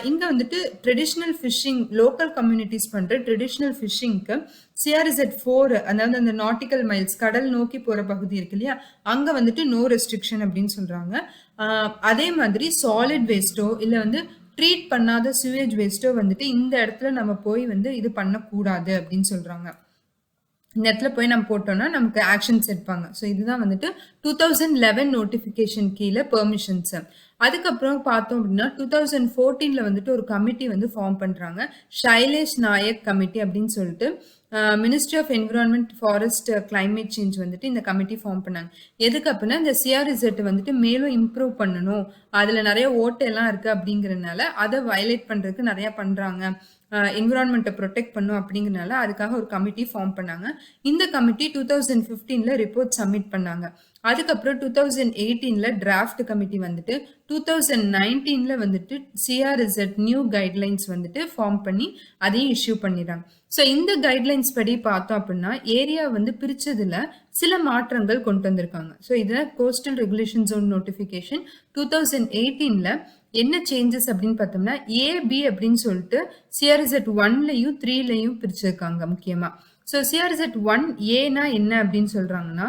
இங்க வந்துட்டு ட்ரெடிஷ்னல் ஃபிஷிங், லோக்கல் கம்யூனிட்டிஸ் பண்ற ட்ரெடிஷ்னல் ஃபிஷிங்க்கு சிஆர்இசட் 4, அதாவது அந்த நாட்டிக்கல் மைல்ஸ் கடல் நோக்கி போற பகுதி இருக்கு இல்லையா, அங்க வந்துட்டு நோ ரெஸ்ட்ரிக்ஷன் அப்படின்னு சொல்றாங்க. அதே மாதிரி சாலிட் வேஸ்டோ இல்ல வந்து ட்ரீட் பண்ணாத சுவேஜ் வேஸ்டோ வந்துட்டு இந்த இடத்துல நம்ம போய் வந்து இது பண்ணக்கூடாது அப்படின்னு சொல்றாங்க. இந்த இடத்துல போய் நம்ம போட்டோம்னா நமக்கு ஆக்ஷன்ஸ் எடுப்பாங்க. ஸோ இதுதான் வந்துட்டு 2011 நோட்டிஃபிகேஷன் கீழே பெர்மிஷன்ஸ். அதுக்கப்புறம் பார்த்தோம் அப்படின்னா 2014ல வந்துட்டு ஒரு கமிட்டி வந்து ஃபார்ம் பண்றாங்க, ஷைலேஷ் நாயக் கமிட்டி அப்படின்னு சொல்லிட்டு. Ministry of environment, forest, climate change வந்துட்டு இந்த கமிட்டி ஃபார்ம் பண்ணாங்க. எதுக்கு அப்படின்னா இந்த சிஆர்இசட் வந்துட்டு மேலும் இம்ப்ரூவ் பண்ணணும், அதுல நிறைய ஓட்டையெல்லாம் இருக்கு அப்படிங்கறதுனால அதை வயலேட் பண்றதுக்கு நிறைய பண்றாங்க, என்விரான்மெண்ட்டை ப்ரொடெக்ட் பண்ணும் அப்படிங்கிறனால அதுக்காக ஒரு கமிட்டி ஃபார்ம் பண்ணாங்க. இந்த கமிட்டி 2015ல ரிப்போர்ட் சப்மிட் பண்ணாங்க. அதுக்கப்புறம் 2018ல டிராஃப்ட் கமிட்டி வந்துட்டு 2019ல வந்துட்டு சிஆர்இசட் நியூ கைட்லைன்ஸ் வந்துட்டு ஃபார்ம் பண்ணி அதையும் இஷ்யூ பண்ணிடுறாங்க. ஸோ இந்த கைட்லைன்ஸ் படி பார்த்தோம் அப்படின்னா ஏரியா வந்து பிரிச்சதுல சில மாற்றங்கள் கொண்டு வந்திருக்காங்க. ஸோ இதுதான் கோஸ்டல் ரெகுலேஷன் ஜோன் நோட்டிஃபிகேஷன் 2018ல என்ன சேஞ்சஸ் அப்படின்னு பார்த்தோம்னா ஏபி அப்படின்னு சொல்லிட்டு சிஆர்இசட் 1லயும் 3லயும் பிரிச்சிருக்காங்க முக்கியமா. ஸோ சிஆர்இசட் 1ஏனா என்ன அப்படின்னு சொல்றாங்கன்னா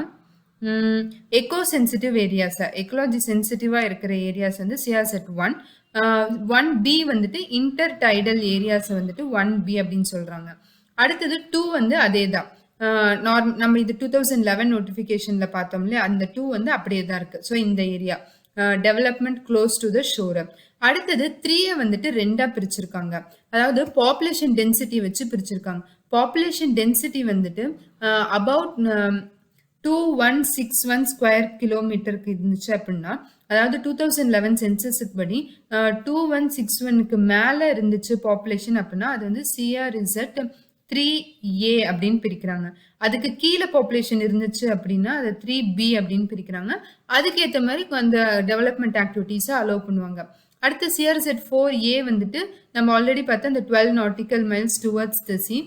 எக்கோ சென்சிட்டிவ் ஏரியாஸ், எக்கோலஜி சென்சிட்டிவா இருக்கிற ஏரியாஸ் வந்து சிஆர்இசட் 1. 1B வந்துட்டு இன்டர் டைடல் ஏரியாஸ் வந்துட்டு 1B அப்படின்னு சொல்றாங்க. அடுத்தது 2 வந்து அதே தான், நம்ம இது 2011 நோட்டிஃபிகேஷன்ல பார்த்தோம் இல்லையா, அந்த 2 வந்து அப்படியே தான் இருக்கு. ஸோ இந்த area development close to the sure. அடுத்தது 3 வந்துட்டு 2ஆ பிரிச்சிருக்காங்க, அதாவது பாப்புலேஷன் டென்சிட்டி வச்சு பிரிச்சிருக்காங்க. பாப்புலேஷன் டென்சிட்டி வந்துட்டு அபவுட் 2161 ஸ்கொயர் கிலோமீட்டருக்கு இருந்துச்சு அப்படின்னா, அதாவது 2011 சென்சஸ் படி 2161க்கு மேல இருந்துச்சு பாப்புலேஷன் அப்படின்னா அது வந்து சிஆர்இசட் 3A அப்படின்னு பிரிக்கிறாங்க. அதுக்கு கீழே பாப்புலேஷன் இருந்துச்சு அப்படின்னா அது 3B அப்படின்னு பிரிக்கிறாங்க. அதுக்கேற்ற மாதிரி அந்த டெவலப்மெண்ட் ஆக்டிவிட்டிஸை அலோவ் பண்ணுவாங்க. அடுத்து சிஆர்இசட் 4A வந்துட்டு நம்ம ஆல்ரெடி பார்த்தா இந்த 12 nautical miles towards the sea.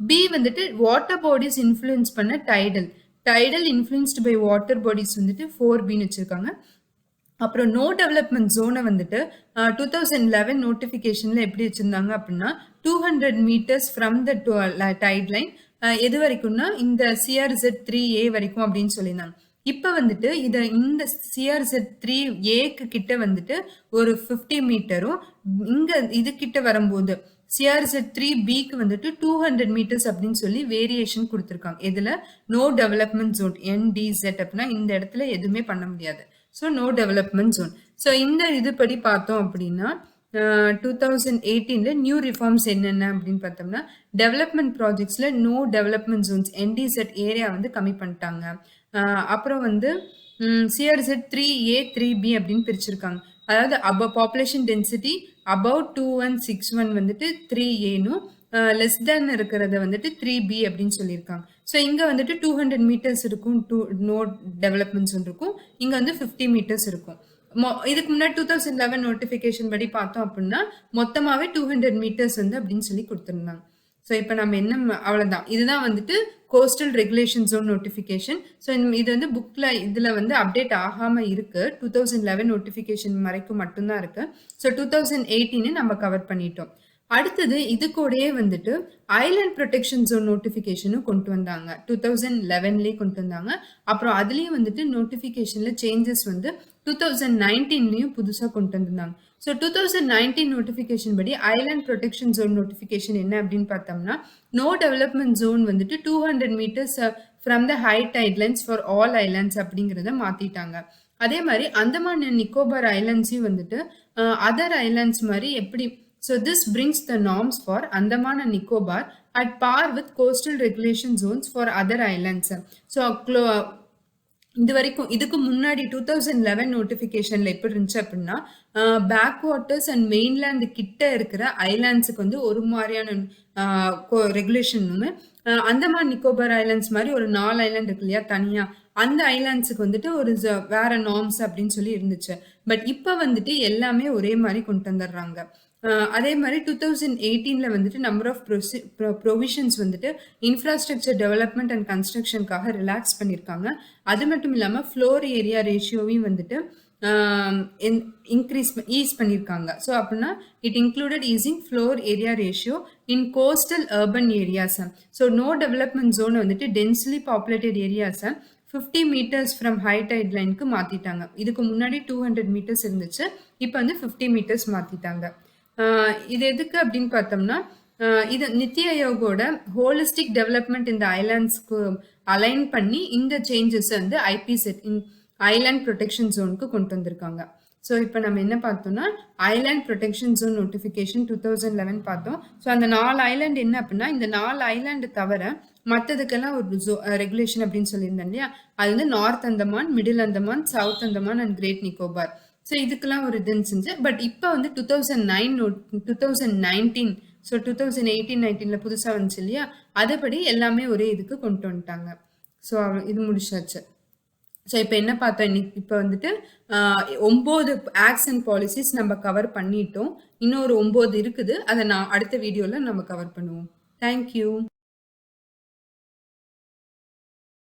B வந்துட்டு வாட்டர் பாடிஸ் இன்ஃப்ளூயன்ஸ் பண்ண tidal influenced by water bodies வந்துட்டு 4Bன்னு வச்சிருக்காங்க. அப்புறம் நோ டெவலப்மெண்ட் ஜோனை வந்துட்டு 2011 நோட்டிஃபிகேஷன்ல எப்படி வச்சிருந்தாங்க அப்படின்னா 200 metres from the tide line, எது வரைக்கும்னா இந்த சிஆர்இசட் 3A வரைக்கும் அப்படின்னு சொல்லியிருந்தாங்க. இப்போ வந்துட்டு இந்த சிஆர்இசட் 3Aக்கு கிட்ட வந்துட்டு ஒரு 50 மீட்டரும், இங்க இது கிட்ட வரும்போது சிஆர்இசட் 3Bக்கு வந்துட்டு 200 மீட்டர்ஸ் அப்படின்னு சொல்லி வேரியேஷன் கொடுத்துருக்காங்க. இதுல நோ டெவலப்மெண்ட் ஜோன் NDZ அப்படின்னா இந்த இடத்துல எதுவுமே பண்ண முடியாது. So no development zone. So இந்த இதுபடி பார்த்தோம் அப்படின்னா 2018ல நியூ ரிஃபார்ம்ஸ் என்னென்ன அப்படின்னு பார்த்தோம்னா டெவலப்மெண்ட் ப்ராஜெக்ட்ஸ்ல no development zones NDZ area வந்து கம்மி பண்ணிட்டாங்க. அப்புறம் வந்து சிஆர்இசட் 3A 3B அப்படின்னு பிரிச்சிருக்காங்க. அதாவது பாப்புலேஷன் டென்சிட்டி அபவுட் 2161 வந்துட்டு 3Aனும் லெஸ் தேன் இருக்கிறத வந்துட்டு 3B அப்படின்னு சொல்லியிருக்காங்க. ஸோ இங்க வந்துட்டு 200 மீட்டர்ஸ் இருக்கும், நோ டெவலப்மெண்ட்ஸ் இருக்கும், இங்க வந்து 50 மீட்டர்ஸ் இருக்கும். இதுக்கு முன்னாடி 2011 நோட்டிபிகேஷன் படி பார்த்தோம் அப்படின்னா மொத்தமாவே 200 மீட்டர்ஸ் வந்து அப்படின்னு சொல்லி கொடுத்திருந்தாங்க. ஸோ இப்போ நம்ம என்ன அவ்வளோதான். இதுதான் வந்துட்டு coastal regulation zone notification. So இது வந்து புக்ல இதுல வந்து அப்டேட் ஆகாம இருக்கு. 2011 நோட்டிஃபிகேஷன் வரைக்கும் மட்டும்தான் இருக்கு. ஸோ 2018 நம்ம கவர் பண்ணிட்டோம். அடுத்தது இது கூடயே வந்துட்டு ஐலண்ட் ப்ரொடெக்ஷன் ஜோன் நோட்டிஃபிகேஷனும் கொண்டு வந்தாங்க. 2011லயே கொண்டு வந்தாங்க. அப்புறம் அதுலயும் வந்துட்டு நோட்டிஃபிகேஷன்ல சேஞ்சஸ் வந்து 2019லயும் புதுசா கொண்டு வந்திருந்தாங்க. ஸோ 2019 நோட்டிஃபிகேஷன் படி ஐலண்ட் ப்ரொடெக்ஷன் ஜோன் நோட்டிஃபிகேஷன் என்ன அப்படின்னு பார்த்தோம்னா, நோ டெவலப்மெண்ட் ஜோன் வந்துட்டு 200 metres from the high tide lines for all islands அப்படிங்கிறத மாத்திட்டாங்க. அதே மாதிரி அந்தமான் அண்ட் நிக்கோபார் ஐலாண்ட்ஸையும் வந்துட்டு அதர் ஐலாண்ட்ஸ் மாதிரி எப்படி. So this brings the norms for Andaman and Nicobar at par with coastal regulation zones for other islands. So இது வரைக்கும் இதுக்கு முன்னாடி 2011 நோட்டிஃபிகேஷன்ல எப்படி இருந்துச்சு அப்படின்னா, பேக் வாட்டர்ஸ் அண்ட் மெயின்லேண்ட் கிட்ட இருக்கிற ஐலாண்ட்ஸுக்கு வந்து ஒரு மாதிரியான ரெகுலேஷன் ஒன்று, அந்தமான் நிக்கோபார் ஐலாண்ட்ஸ் மாதிரி ஒரு 4 ஐலாண்ட் இருக்கு இல்லையா தனியா, அந்த ஐலாண்ட்ஸுக்கு வந்துட்டு ஒரு வேற நார்ம்ஸ் அப்படின்னு சொல்லி இருந்துச்சு. பட் இப்போ வந்துட்டு எல்லாமே ஒரே மாதிரி கொண்டு வந்துடுறாங்க. அதே மாதிரி 2018ல வந்துட்டு நம்பர் ஆஃப் ப்ரொவிஷன்ஸ் வந்துட்டு இன்ஃப்ராஸ்ட்ரக்சர் டெவலப்மெண்ட் அண்ட் கன்ஸ்ட்ரக்ஷனுக்காக ரிலாக்ஸ் பண்ணியிருக்காங்க. அது மட்டும் இல்லாமல் ஃப்ளோர் ஏரியா ரேஷியோவையும் வந்துட்டு ஈஸ் பண்ணியிருக்காங்க. ஸோ அப்படின்னா it included easing floor area ratio in coastal urban areas. So no development ஜோனை வந்துட்டு டென்ஸ்லி பாப்புலேட்டட் ஏரியாஸை 50 மீட்டர்ஸ் ஃப்ரம் ஹை டைட் லைனுக்கு மாற்றிட்டாங்க. இதுக்கு முன்னாடி 200 மீட்டர்ஸ் இருந்துச்சு, இப்போ வந்து 50 மீட்டர்ஸ் மாற்றிட்டாங்க. இது எதுக்கு அப்படின்னு பார்த்தோம்னா, இது நித்தி ஆயோகோட ஹோலிஸ்டிக் டெவலப்மெண்ட் இந்த ஐலாண்ட்ஸ்க்கு அலைன் பண்ணி இந்த சேஞ்சஸ் வந்து ஐபிசெட் ஐலாண்ட் ப்ரொடெக்ஷன் ஜோனுக்கு கொண்டு வந்திருக்காங்க. ஸோ இப்போ நம்ம என்ன பார்த்தோம்னா, ஐலாண்ட் ப்ரொடெக்ஷன் ஜோன் நோட்டிஃபிகேஷன் 2011 பார்த்தோம். ஸோ அந்த 4 ஐலாண்ட் என்ன அப்படின்னா, இந்த 4 ஐலாண்டு தவிர மற்றதுக்கெல்லாம் ஒரு ரெகுலேஷன் அப்படின்னு சொல்லியிருந்தேன் இல்லையா, அது வந்து north Andaman, middle Andaman, south Andaman and great Nicobar. So இதுக்கெல்லாம் ஒரு இது இருந்துச்சு. பட் இப்போ வந்து 2019 ஸோ 2018-19ல புதுசாக வந்துச்சு இல்லையா, அதுபடி எல்லாமே ஒரே இதுக்கு கொண்டு வந்துட்டாங்க. ஸோ இது முடிச்சாச்சு. ஸோ இப்போ என்ன பார்த்தோம், இப்போ வந்துட்டு 9 ஆக்ட்ஸ் அண்ட் பாலிசிஸ் நம்ம கவர் பண்ணிட்டோம். இன்னொரு 9 இருக்குது, அதை நான் அடுத்த வீடியோவில் நம்ம கவர் பண்ணுவோம். தேங்க்யூ.